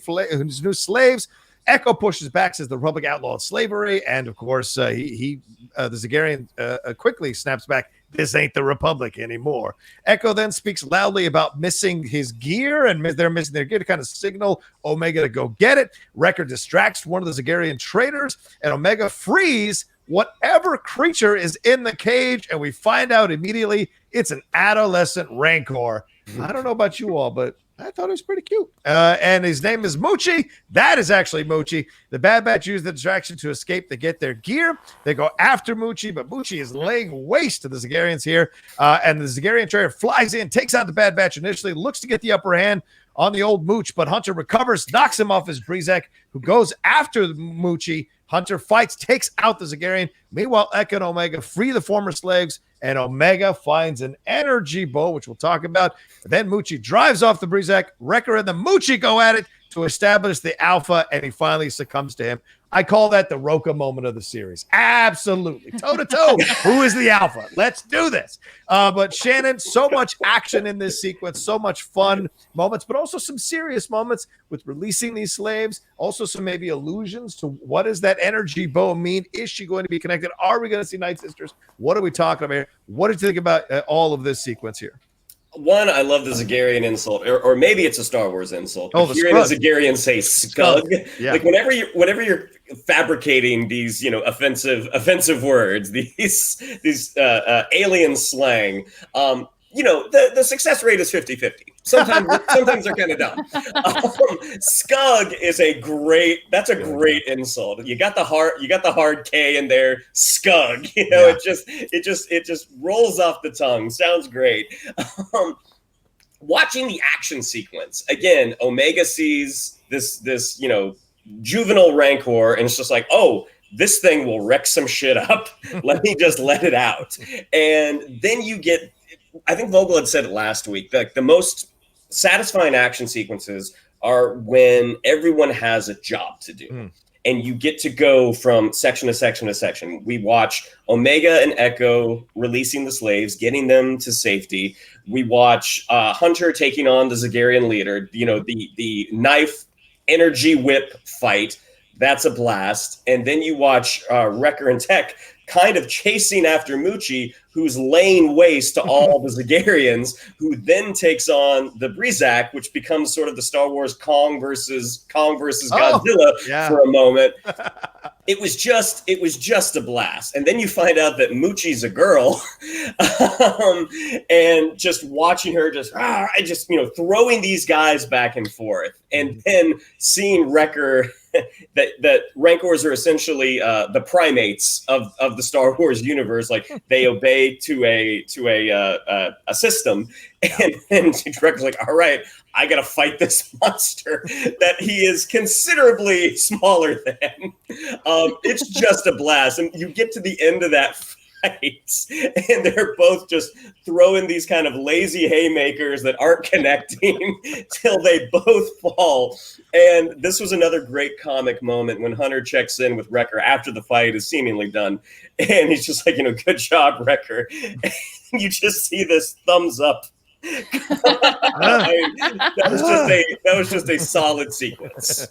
slaves. Echo pushes back, says the Republic outlawed slavery. And, of course, the Zagarian quickly snaps back, this ain't the Republic anymore. Echo then speaks loudly about missing his gear, and they're missing their gear to kind of signal Omega to go get it. Wrecker distracts one of the Zagarian traitors, and Omega frees whatever creature is in the cage, and we find out immediately it's an adolescent Rancor. I don't know about you all, but I thought it was pretty cute. And his name is Muchi. That is actually Muchi. The Bad Batch use the distraction to escape to get their gear. They go after Muchi, but Muchi is laying waste to the Zagarians here. And the Zagarian trader flies in, takes out the Bad Batch initially, looks to get the upper hand on the old Mooch, but Hunter recovers, knocks him off his Brezak, who goes after the Muchi. Hunter fights, takes out the Zagarian. Meanwhile, Echo and Omega free the former slaves, and Omega finds an energy bow, which we'll talk about. Then Muchi drives off the Brezak. Wrecker and the Muchi go at it. to establish the alpha, and he finally succumbs to him. I call that the Rocha moment of the series. Absolutely. Toe to toe. Who is the alpha? Let's do this. But Shannon, so much action in this sequence, so much fun moments, but also some serious moments with releasing these slaves. Also some maybe allusions to what does that energy bow mean? Is she going to be connected? Are we going to see Night Sisters? What are we talking about here? What did you think about all of this sequence here? One, I love the Zagarian insult, or maybe it's a Star Wars insult. Oh, hearing a Zagarian say "scug," yeah. Like whenever you're fabricating these, offensive words, these alien slang, the success rate is 50-50. Sometimes they're kind of dumb. Scug is a great insult. You got the hard K in there, scug. It just rolls off the tongue. Sounds great. Watching the action sequence again, Omega sees this juvenile Rancor, and it's just like, oh, this thing will wreck some shit up. Let me just let it out. And then you get, I think Vogel had said it last week, that the most satisfying action sequences are when everyone has a job to do. And you get to go from section to section to section. We watch Omega and Echo releasing the slaves, getting them to safety. We watch Hunter taking on the Zagarian leader, the knife energy whip fight. That's a blast. And then you watch Wrecker and Tech kind of chasing after Muchi, who's laying waste to all the Zagarians, who then takes on the Brizak, which becomes sort of the Star Wars Kong versus Godzilla for a moment. It was just a blast. And then you find out that Muchi's a girl, and just watching her throwing these guys back and forth, and then seeing Wrecker. That Rancors are essentially the primates of the Star Wars universe. Like they obey to a system, and Wrecker's like, all right, I gotta fight this monster that he is considerably smaller than. It's just a blast, and you get to the end of that fight, and they're both just throwing these kind of lazy haymakers that aren't connecting till they both fall. And this was another great comic moment when Hunter checks in with Wrecker after the fight is seemingly done, and he's just like, good job, Wrecker. And you just see this thumbs up. That was just a solid sequence.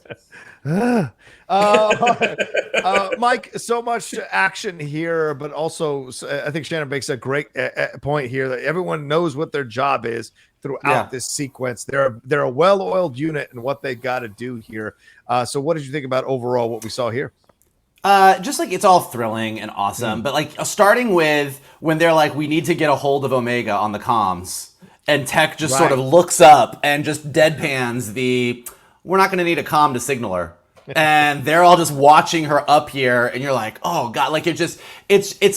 Mike, so much action here, but also I think Shannon makes a great point here that everyone knows what their job is throughout this sequence. They're a well-oiled unit in what they got to do here. So what did you think about overall what we saw here? Just like it's all thrilling and awesome, but like starting with when they're like, we need to get a hold of Omega on the comms, and Tech just sort of looks up and just deadpans we're not going to need a comm to signal her. And they're all just watching her up here, and you're like, oh god, like it's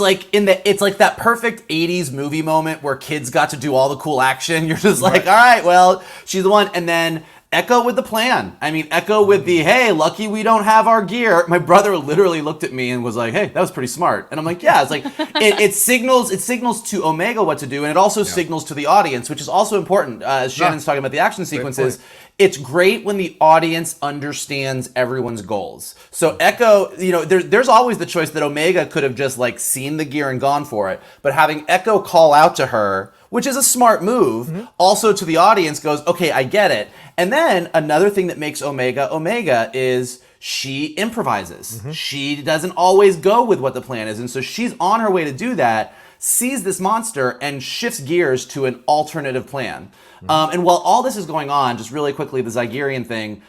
like that perfect 80s movie moment where kids got to do all the cool action. You're just like, all right, well, she's the one. And then Echo with the plan. I mean, Echo with the, hey, lucky we don't have our gear. My brother literally looked at me and was like, hey, that was pretty smart. And I'm like, yeah, it's like, it signals to Omega what to do. And it also signals to the audience, which is also important. As Shannon's talking about the action sequences, it's great when the audience understands everyone's goals. So Echo, there's always the choice that Omega could have just like seen the gear and gone for it. But having Echo call out to her, which is a smart move, also to the audience goes, okay, I get it. And then another thing that makes Omega is she improvises. She doesn't always go with what the plan is. And so she's on her way to do that, sees this monster, and shifts gears to an alternative plan. And while all this is going on, just really quickly, the Zygerian thing,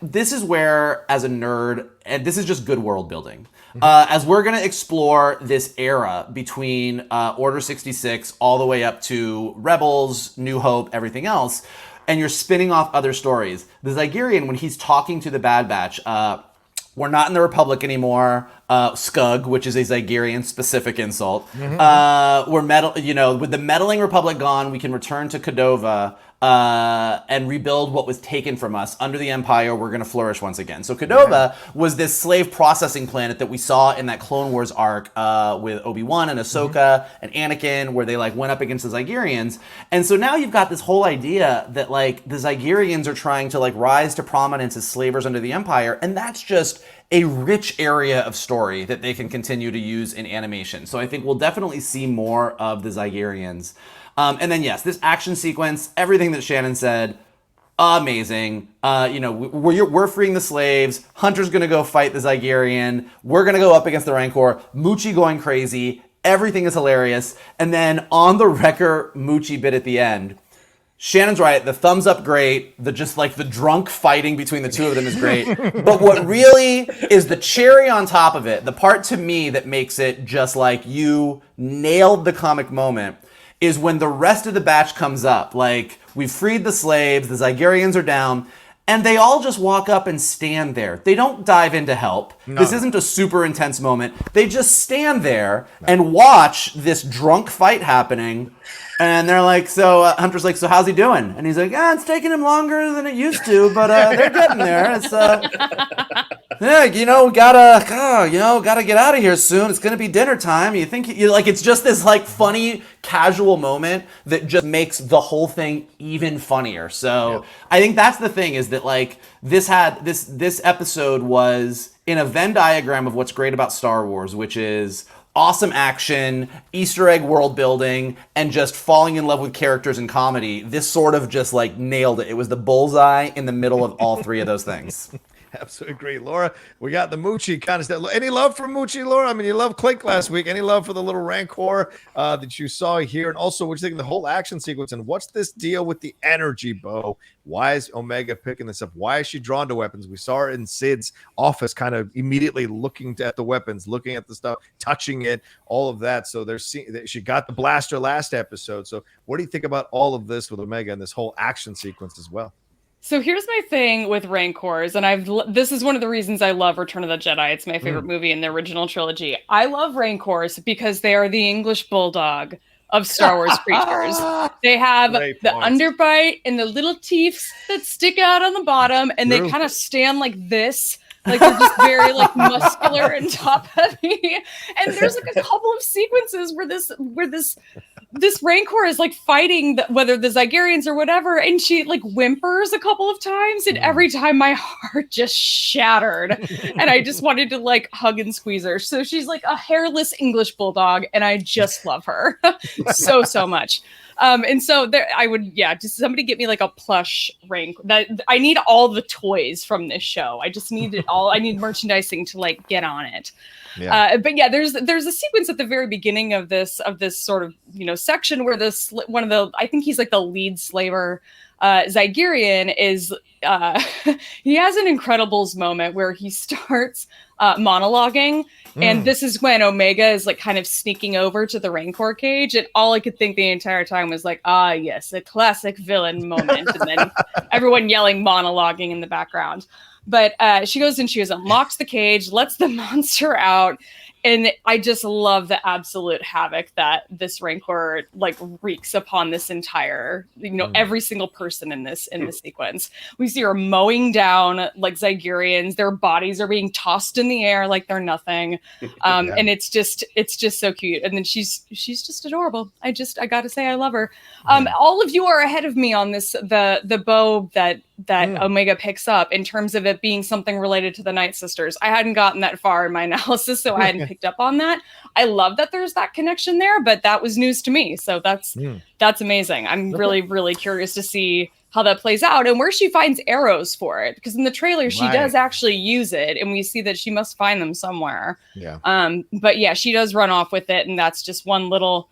this is where, as a nerd, and this is just good world building. As we're going to explore this era between Order 66 all the way up to Rebels, New Hope, everything else, and you're spinning off other stories. The Zygerian, when he's talking to the Bad Batch, we're not in the Republic anymore. Scug, which is a Zygerian specific insult. We're with the meddling Republic gone, we can return to Cordova. and rebuild what was taken from us. Under the Empire, we're going to flourish once again. So Cordova was this slave processing planet that we saw in that Clone Wars arc with Obi-Wan and Ahsoka and Anakin, where they like went up against the Zygerians. And so now you've got this whole idea that like the Zygerians are trying to like rise to prominence as slavers under the Empire, and that's just a rich area of story that they can continue to use in animation. So I think we'll definitely see more of the Zygerians. And then, yes, this action sequence, everything that Shannon said, amazing. We're freeing the slaves. Hunter's going to go fight the Zygerian. We're going to go up against the Rancor. Muchi going crazy. Everything is hilarious. And then on the Wrecker Muchi bit at the end, Shannon's right. The thumbs up, great. The drunk fighting between the two of them is great. But what really is the cherry on top of it, the part to me that makes it just like you nailed the comic moment, is when the rest of the batch comes up. Like, we've freed the slaves, the Zygerians are down, and they all just walk up and stand there. They don't dive in to help. No. This isn't a super intense moment. They just stand there and watch this drunk fight happening. And they're like, Hunter's like, so how's he doing? And he's like, it's taking him longer than it used to, but they're getting there. It's, gotta get out of here soon. It's gonna be dinner time. You think it's just this like funny, casual moment that just makes the whole thing even funnier. So I think that's the thing, is that like this episode was in a Venn diagram of what's great about Star Wars, which is awesome action, Easter egg world building, and just falling in love with characters and comedy. This sort of just like nailed it. It was the bullseye in the middle of all three of those things. Absolutely great. Laura, we got the Muchi kind of stuff. Any love for Muchi, Laura? I mean, you loved Clink last week. Any love for the little Rancor that you saw here? And also, what do you think of the whole action sequence? And what's this deal with the energy bow? Why is Omega picking this up? Why is she drawn to weapons? We saw her in Sid's office kind of immediately looking at the weapons, looking at the stuff, touching it, all of that. So she got the blaster last episode. So what do you think about all of this with Omega and this whole action sequence as well? So here's my thing with Rancors, and this is one of the reasons I love Return of the Jedi. It's my favorite movie in the original trilogy. I love Rancors because they are the English bulldog of Star Wars creatures. They have the underbite and the little teeth that stick out on the bottom, and they kind of stand like this. Like they're just very like muscular and top heavy. And there's like a couple of sequences where this Rancor is like fighting whether the Zygerians or whatever, and she like whimpers a couple of times, and every time my heart just shattered, and I just wanted to like hug and squeeze her. So she's like a hairless English bulldog, and I just love her so much. And so there, I would, just somebody get me like a plush Rancor. That I need all the toys from this show. I just need it all. I need merchandising to like get on it. Yeah. But there's a sequence at the very beginning of this sort of section where I think he's like the lead slaver, Zygerian is he has an Incredibles moment where he starts monologuing, and this is when Omega is like kind of sneaking over to the Rancor cage, and all I could think the entire time was like, yes, a classic villain moment, and then everyone yelling, monologuing in the background. But she goes and unlocks the cage, lets the monster out. And I just love the absolute havoc that this Rancor like wreaks upon this entire, every single person in this sequence. We see her mowing down like Zygerians. Their bodies are being tossed in the air like they're nothing. And it's just so cute. And then she's just adorable. I gotta say I love her. All of you are ahead of me on this, the bow that Omega picks up in terms of it being something related to the Night Sisters. I hadn't gotten that far in my analysis, so I hadn't picked up on that. I love that there's that connection there, but that was news to me. So that's amazing. I'm really, really curious to see how that plays out and where she finds arrows for it. Because in the trailer, she does actually use it, and we see that she must find them somewhere. But she does run off with it, and that's just one little,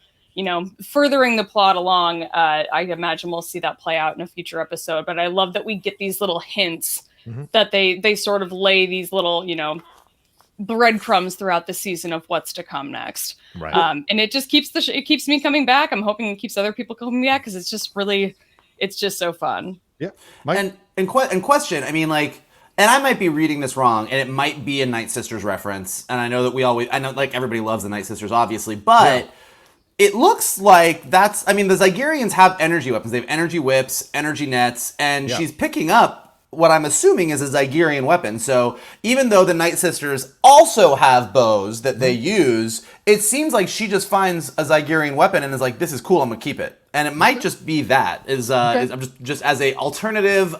furthering the plot along. I imagine we'll see that play out in a future episode. But I love that we get these little hints that they sort of lay these little, breadcrumbs throughout the season of what's to come next. And it just it keeps me coming back. I'm hoping it keeps other people coming back because it's just so fun. Yeah. And question, I mean, like, and I might be reading this wrong, and it might be a Night Sisters reference. And I know that I know like everybody loves the Night Sisters, obviously, but it looks like that's, I mean, the Zygerians have energy weapons. They have energy whips, energy nets, and she's picking up what I'm assuming is a Zygerian weapon. So even though the Night Sisters also have bows that they use, it seems like she just finds a Zygerian weapon and is like, this is cool, I'm gonna keep it. And it might just be that, I'm just as a alternative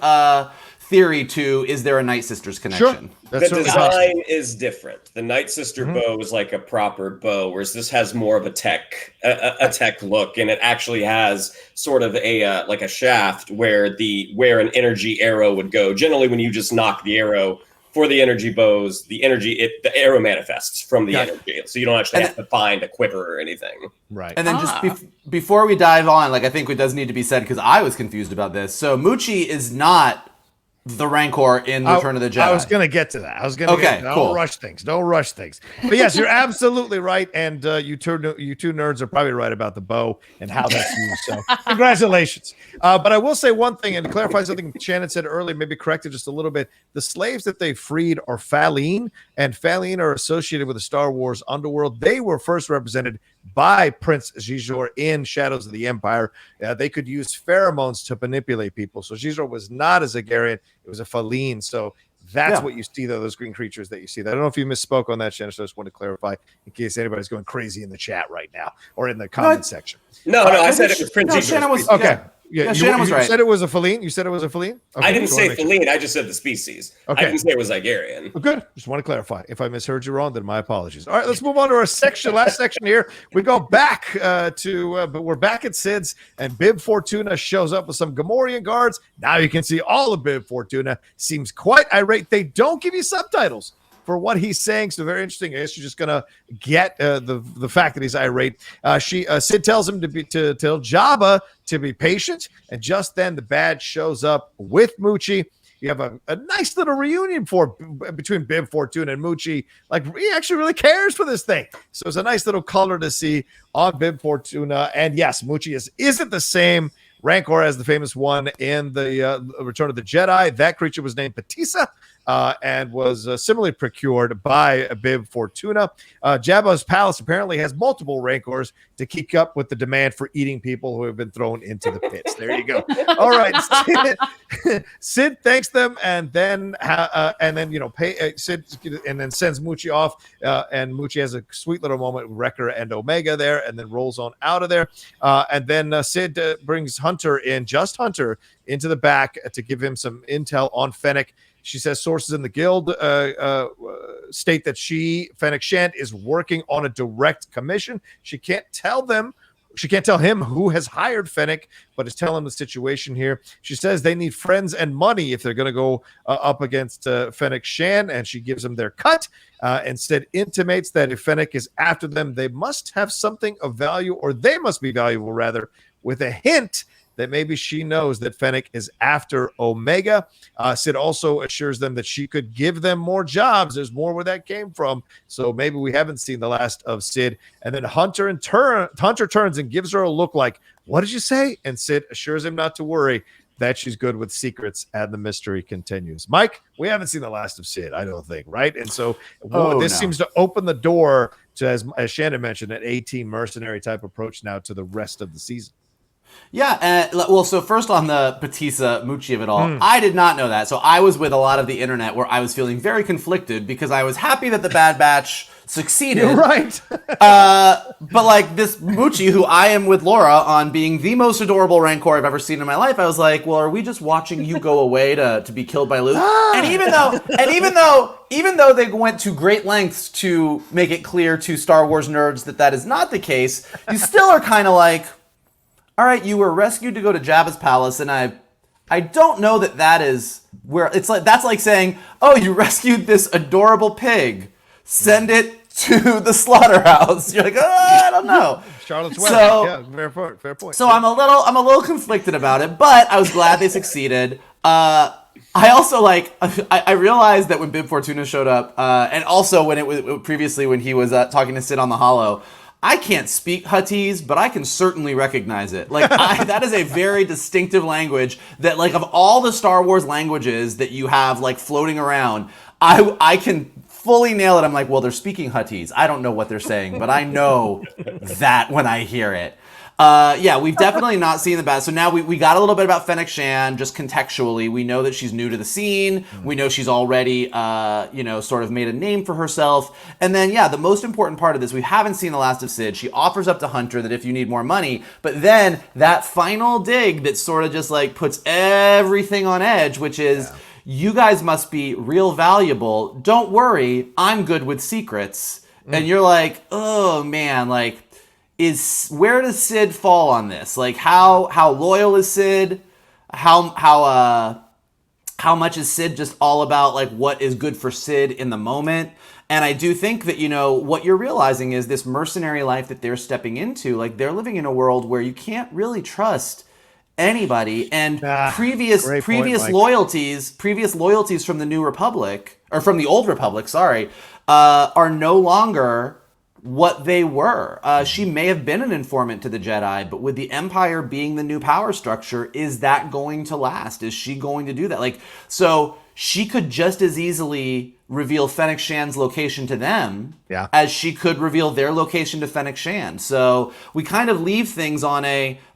theory to, is there a Night Sisters connection? Sure. The design is different. The Night Sister bow is like a proper bow, whereas this has more of a tech look, and it actually has sort of a like a shaft where an energy arrow would go. Generally, when you just knock the arrow for the energy bows, the arrow manifests from the energy, so you don't actually have to find a quiver or anything. Right. And then just before we dive on, like I think it does need to be said because I was confused about this. So Muchi is not the Rancor in Return of the Jedi. I was going to get to that. Don't rush things. But yes, you're absolutely right. And you two nerds are probably right about the bow and how that's used. So congratulations. But I will say one thing and to clarify something Shannon said earlier, maybe correct it just a little bit. The slaves that they freed are Faline, and Faline are associated with the Star Wars underworld. They were first represented by Prince Xizor in Shadows of the Empire. They could use pheromones to manipulate people. So Xizor was not a Zygerian. It was a Faline. So that's what you see, though, those green creatures that you see. I don't know if you misspoke on that, Shannon, so I just want to clarify in case anybody's going crazy in the chat right now or in the comment section. No, I said it was Prince Xizor. Shannon was, okay. Yeah, Shannon was right. You said it was a Faline? You said it was a Faline? Okay, I didn't say Faline. I just said the species. Okay. I didn't say it was Zygerian. Well, good. Just want to clarify. If I misheard you wrong, then my apologies. All right, let's move on to our last section here. We go back but we're back at Sid's, and Bib Fortuna shows up with some Gamorrean guards. Now you can see all of Bib Fortuna. Seems quite irate. They don't give you subtitles for what he's saying, so very interesting. I guess you're just gonna get the fact that he's irate. Sid tells him to tell Jabba to be patient, and just then the badge shows up with Muchi. You have a nice little reunion between Bib Fortuna and Muchi. Like, he actually really cares for this thing. So it's a nice little color to see on Bib Fortuna. And yes, Muchi isn't the same Rancor as the famous one in the Return of the Jedi. That creature was named Patissa. And was similarly procured by Bib Fortuna. Jabba's palace apparently has multiple Rancors to keep up with the demand for eating people who have been thrown into the pits. There you go. All right, Sid thanks them, and then Sid and then sends Muchi off. And Muchi has a sweet little moment with Wrecker and Omega there, and then rolls on out of there. And then Sid brings Hunter into the back to give him some intel on Fennec. She says sources in the guild state that Fennec Shand, is working on a direct commission. She can't tell him who has hired Fennec, but is telling him the situation here. She says they need friends and money if they're going to go up against Fennec Shand, and she gives them their cut. Instead, intimates that if Fennec is after them, they must have something of value, or they must be valuable, rather, with a hint that maybe she knows that Fennec is after Omega. Sid also assures them that she could give them more jobs. There's more where that came from. So maybe we haven't seen the last of Sid. And then Hunter turns and gives her a look like, what did you say? And Sid assures him not to worry, that she's good with secrets, and the mystery continues. Mike, we haven't seen the last of Sid, I don't think, right? And so this seems to open the door to, as Shannon mentioned, an 18 mercenary type approach now to the rest of the season. Yeah, well, so first on the Patissa Muchi of it all, I did not know that. So I was with a lot of the internet where I was feeling very conflicted because I was happy that the Bad Batch succeeded. You're right. But like this Muchi, who I am with Laura on being the most adorable Rancor I've ever seen in my life, I was like, well, are we just watching you go away to be killed by Luke? And even though they went to great lengths to make it clear to Star Wars nerds that is not the case, you still are kind of like, all right, you were rescued to go to Jabba's palace, and I don't know that is where it's like. That's like saying, oh, you rescued this adorable pig, send it to the slaughterhouse. You're like, oh, I don't know. Charlotte's Web. Yeah, fair point. So I'm a little conflicted about it, but I was glad they succeeded. I also I realized that when Bib Fortuna showed up, and also when it was previously when he was talking to Sid on the Hollow. I can't speak Huttese, but I can certainly recognize it. That is a very distinctive language that, like, of all the Star Wars languages that you have, like, floating around, I can fully nail it. I'm like, well, they're speaking Huttese. I don't know what they're saying, but I know that when I hear it. Yeah, we've definitely not seen the best. So now we got a little bit about Fennec Shan, just contextually. We know that she's new to the scene. We know she's already, sort of made a name for herself. And then, yeah, the most important part of this, we haven't seen the last of Sid. She offers up to Hunter that if you need more money, but then that final dig that sort of just like puts everything on edge, which is, you guys must be real valuable. Don't worry, I'm good with secrets. And you're like, oh man, like, where does Sid fall on this? Like, how loyal is Sid? How much is Sid just all about like what is good for Sid in the moment? And I do think that, what you're realizing is this mercenary life that they're stepping into, like they're living in a world where you can't really trust anybody, and previous loyalties from the New Republic, or from the Old Republic, are no longer what they were. She may have been an informant to the Jedi, but with the Empire being the new power structure, is that going to last? Is she going to do that? Like, so she could just as easily reveal Fennec Shan's location to them as she could reveal their location to Fennec Shan. So we kind of leave things on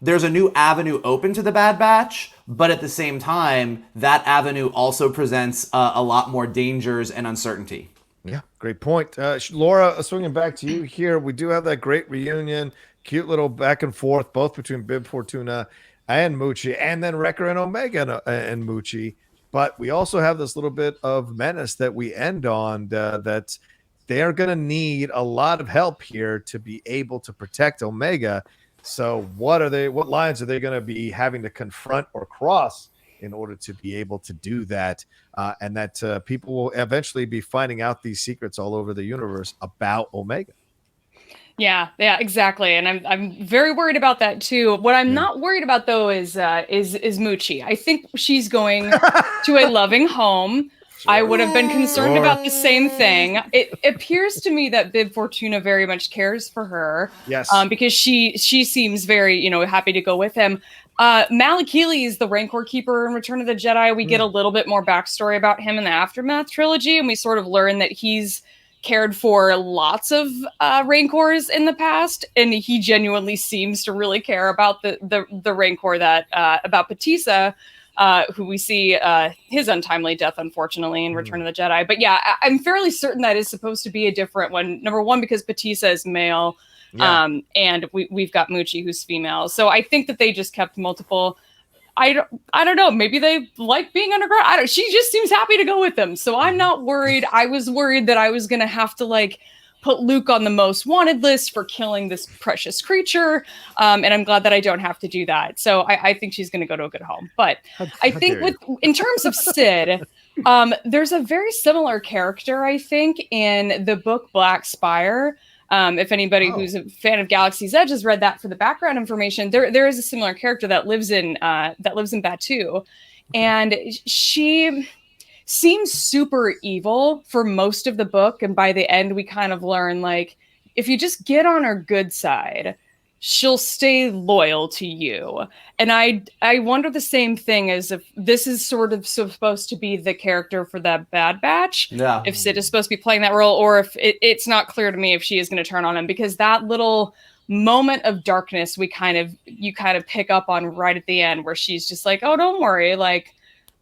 there's a new avenue open to the Bad Batch, but at the same time, that avenue also presents a lot more dangers and uncertainty. Yeah, great point. Laura, swinging back to you here. We do have that great reunion, cute little back and forth, both between Bib Fortuna and Muchi, and then Wrecker and Omega and Muchi. But we also have this little bit of menace that we end on, that they are going to need a lot of help here to be able to protect Omega. So what lines are they going to be having to confront or cross in order to be able to do that? And that people will eventually be finding out these secrets all over the universe about Omega. Yeah, exactly. And I'm very worried about that too. What I'm not worried about though is Muchi. I think she's going to a loving home. Sure. I would have been concerned about the same thing. It appears to me that Bib Fortuna very much cares for her. Yes. Because she seems very, happy to go with him. Malakili is the Rancor Keeper in Return of the Jedi. We get a little bit more backstory about him in the Aftermath trilogy, and we sort of learn that he's cared for lots of Rancors in the past, and he genuinely seems to really care about the Rancor that about Patissa, who we see his untimely death, unfortunately, in Return of the Jedi. But yeah, I'm fairly certain that is supposed to be a different one. Number one, because Patissa is male. Yeah. And we've got Muchi, who's female. So I think that they just kept multiple. I don't know. Maybe they like being underground. She just seems happy to go with them. So I'm not worried. I was worried that I was going to have to like put Luke on the most wanted list for killing this precious creature. And I'm glad that I don't have to do that. So I think she's going to go to a good home. But I think in terms of Sid, there's a very similar character, I think, in the book Black Spire. If anybody who's a fan of Galaxy's Edge has read that for the background information, there is a similar character that lives in Batu, and she seems super evil for most of the book, and by the end we kind of learn like if you just get on her good side, she'll stay loyal to you. And I wonder the same thing as if this is sort of supposed to be the character for that Bad Batch. Yeah. If Sid is supposed to be playing that role, or if it's not clear to me if she is going to turn on him, because that little moment of darkness you kind of pick up on right at the end where she's just like, oh, don't worry, like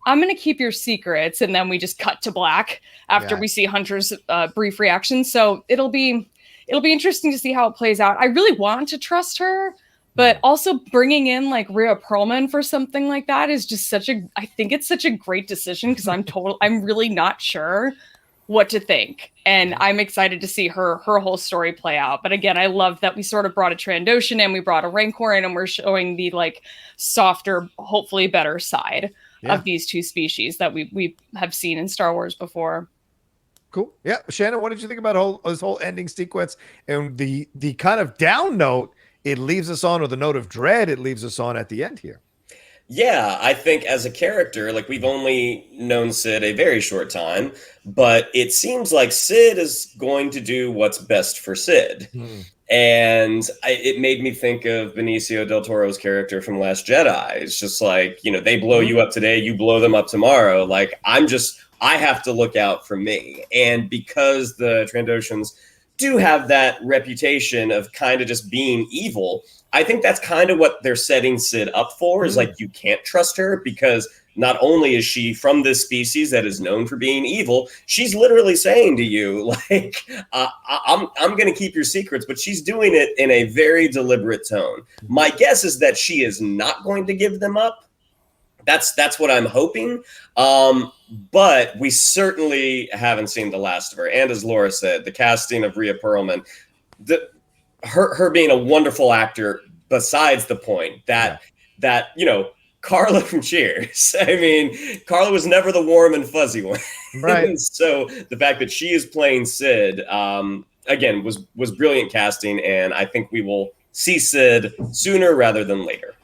I'm going to keep your secrets. And then we just cut to black after we see Hunter's brief reaction. So it'll be interesting to see how it plays out. I really want to trust her, but also bringing in like Rhea Perlman for something like that is just I think it's such a great decision, because I'm really not sure what to think. And I'm excited to see her whole story play out. But again, I love that we sort of brought a Trandoshan in, we brought a Rancor in, and we're showing the like softer, hopefully better side of these two species that we have seen in Star Wars before. Cool. Yeah. Shannon, what did you think about this whole ending sequence and the kind of down note it leaves us on, or the note of dread it leaves us on at the end here? Yeah, I think as a character, like we've only known Sid a very short time, but it seems like Sid is going to do what's best for Sid. And it made me think of Benicio del Toro's character from Last Jedi. It's just like, they blow you up today, you blow them up tomorrow. Like, I'm just I have to look out for me. And because the Trandoshans do have that reputation of kind of just being evil, I think that's kind of what they're setting Sid up for, is like, you can't trust her because not only is she from this species that is known for being evil, she's literally saying to you, like, I'm going to keep your secrets, but she's doing it in a very deliberate tone. My guess is that she is not going to give them up. That's what I'm hoping. But we certainly haven't seen the last of her. And as Laura said, the casting of Rhea Perlman, her being a wonderful actor, besides the point that you know, Carla from Cheers. I mean, Carla was never the warm and fuzzy one. Right. And so the fact that she is playing Sid, again, was brilliant casting. And I think we will see Sid sooner rather than later.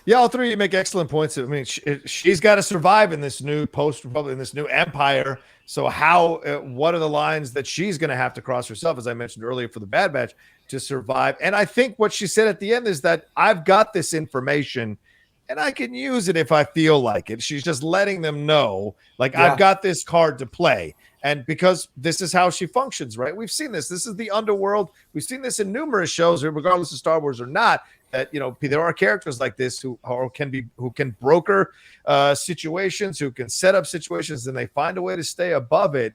Yeah, all three of you make excellent points. I mean, she's got to survive in this new post-Republic, in this new empire. So what are the lines that she's going to have to cross herself, as I mentioned earlier, for the Bad Batch to survive? And I think what she said at the end is that I've got this information and I can use it if I feel like it. She's just letting them know, like, I've got this card to play. And because this is how she functions, right? We've seen this. This is the underworld. We've seen this in numerous shows, regardless of Star Wars or not, that, you know, there are characters like this who can broker situations, who can set up situations, and they find a way to stay above it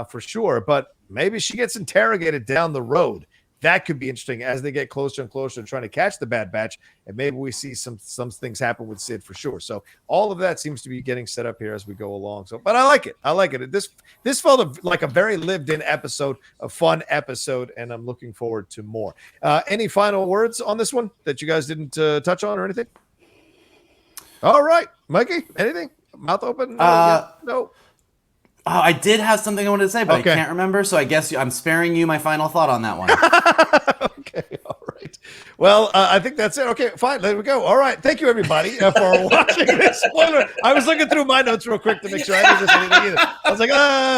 for sure. But maybe she gets interrogated down the road. That could be interesting as they get closer and closer to trying to catch the Bad Batch, and maybe we see some things happen with Sid for sure. So all of that seems to be getting set up here as we go along. So, but I like it. This felt like a very lived-in episode, a fun episode, and I'm looking forward to more. Any final words on this one that you guys didn't touch on or anything? All right, Mikey, anything? Mouth open? No. Oh, I did have something I wanted to say, but I can't remember. So I guess I'm sparing you my final thought on that one. Okay, all right. Well, I think that's it. Okay, fine. There we go. All right. Thank you, everybody, for watching this spoiler. I was looking through my notes real quick to make sure I didn't miss anything either. I was like,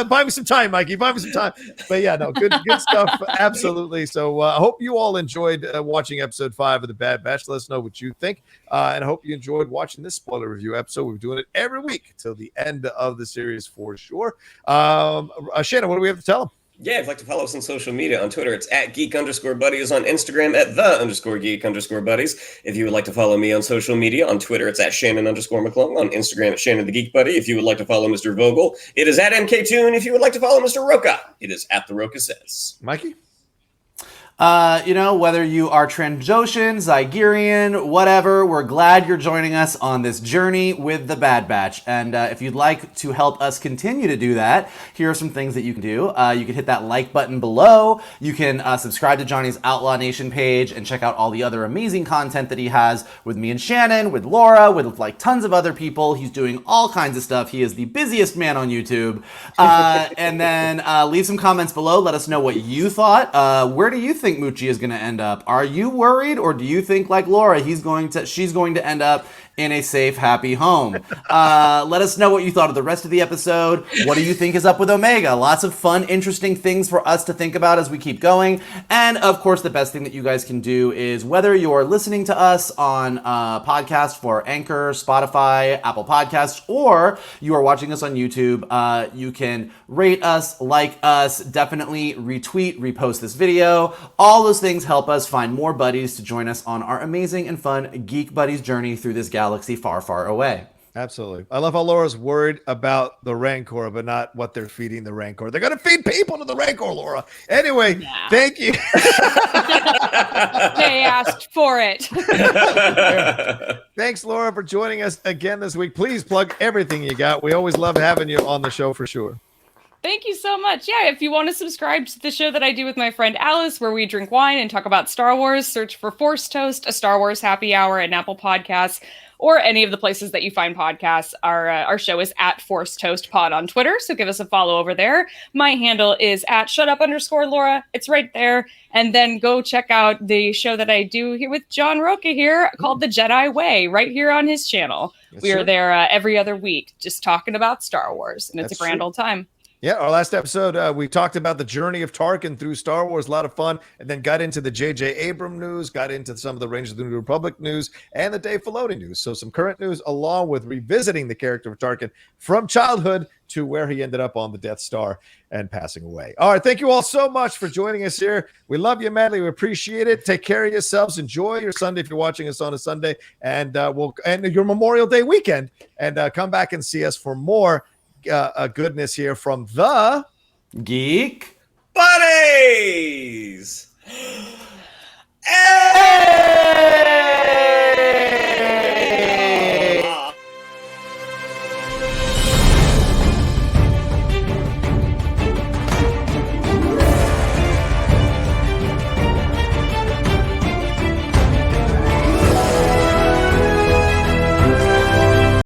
buy me some time, Mikey. Buy me some time. But yeah, no, good stuff. Absolutely. So I hope you all enjoyed watching episode 5 of The Bad Batch. Let us know what you think. And I hope you enjoyed watching this spoiler review episode. We're doing it every week till the end of the series for sure. Shannon, what do we have to tell them? Yeah, if you'd like to follow us on social media, on Twitter, it's at @geek_buddies, on Instagram at @the_geek_buddies. If you would like to follow me on social media, on Twitter, it's at Shannon_McClung, on Instagram at Shannon the Geek Buddy. If you would like to follow Mr. Vogel, it is at MKToon. If you would like to follow Mr. Rocha, it is at The Rocha Says. Mikey? Whether you are Trandoshan, Zygerian, whatever, we're glad you're joining us on this journey with the Bad Batch. And if you'd like to help us continue to do that, here are some things that you can do. You can hit that like button below. You can subscribe to Johnny's Outlaw Nation page and check out all the other amazing content that he has with me and Shannon, with Laura, with like tons of other people. He's doing all kinds of stuff. He is the busiest man on YouTube. And then leave some comments below. Let us know what you thought. Where do you think Muchi is going to end up? Are you worried, or do you think, like Laura, she's going to end up in a safe, happy home? Let us know what you thought of the rest of the episode. What do you think is up with Omega? Lots of fun, interesting things for us to think about as we keep going. And of course, the best thing that you guys can do is, whether you're listening to us on podcast for Anchor, Spotify, Apple Podcasts, or you are watching us on YouTube, you can rate us, like us, definitely retweet, repost this video. All those things help us find more buddies to join us on our amazing and fun Geek Buddies journey through this galaxy far, far away. Absolutely. I love how Laura's worried about the Rancor, but not what they're feeding the Rancor. They're going to feed people to the Rancor, Laura. Anyway, Thank you. They asked for it. Thanks, Laura, for joining us again this week. Please plug everything you got. We always love having you on the show for sure. Thank you so much. Yeah, if you want to subscribe to the show that I do with my friend Alice, where we drink wine and talk about Star Wars, search for Force Toast, a Star Wars happy hour, and Apple Podcasts, or any of the places that you find podcasts. Our show is at Force Toast Pod on Twitter, so give us a follow over there. My handle is at @shutup_Laura. It's right there. And then go check out the show that I do here with John Rocha here called The Jedi Way, right here on his channel. Yes, we are there every other week, just talking about Star Wars, and it's a grand old time. Yeah, our last episode, we talked about the journey of Tarkin through Star Wars, a lot of fun, and then got into the J.J. Abrams news, got into some of the Rangers of the New Republic news, and the Dave Filoni news. So some current news along with revisiting the character of Tarkin from childhood to where he ended up on the Death Star and passing away. All right, thank you all so much for joining us here. We love you madly. We appreciate it. Take care of yourselves. Enjoy your Sunday if you're watching us on a Sunday, and your Memorial Day weekend, and come back and see us for more goodness here from the Geek Buddies.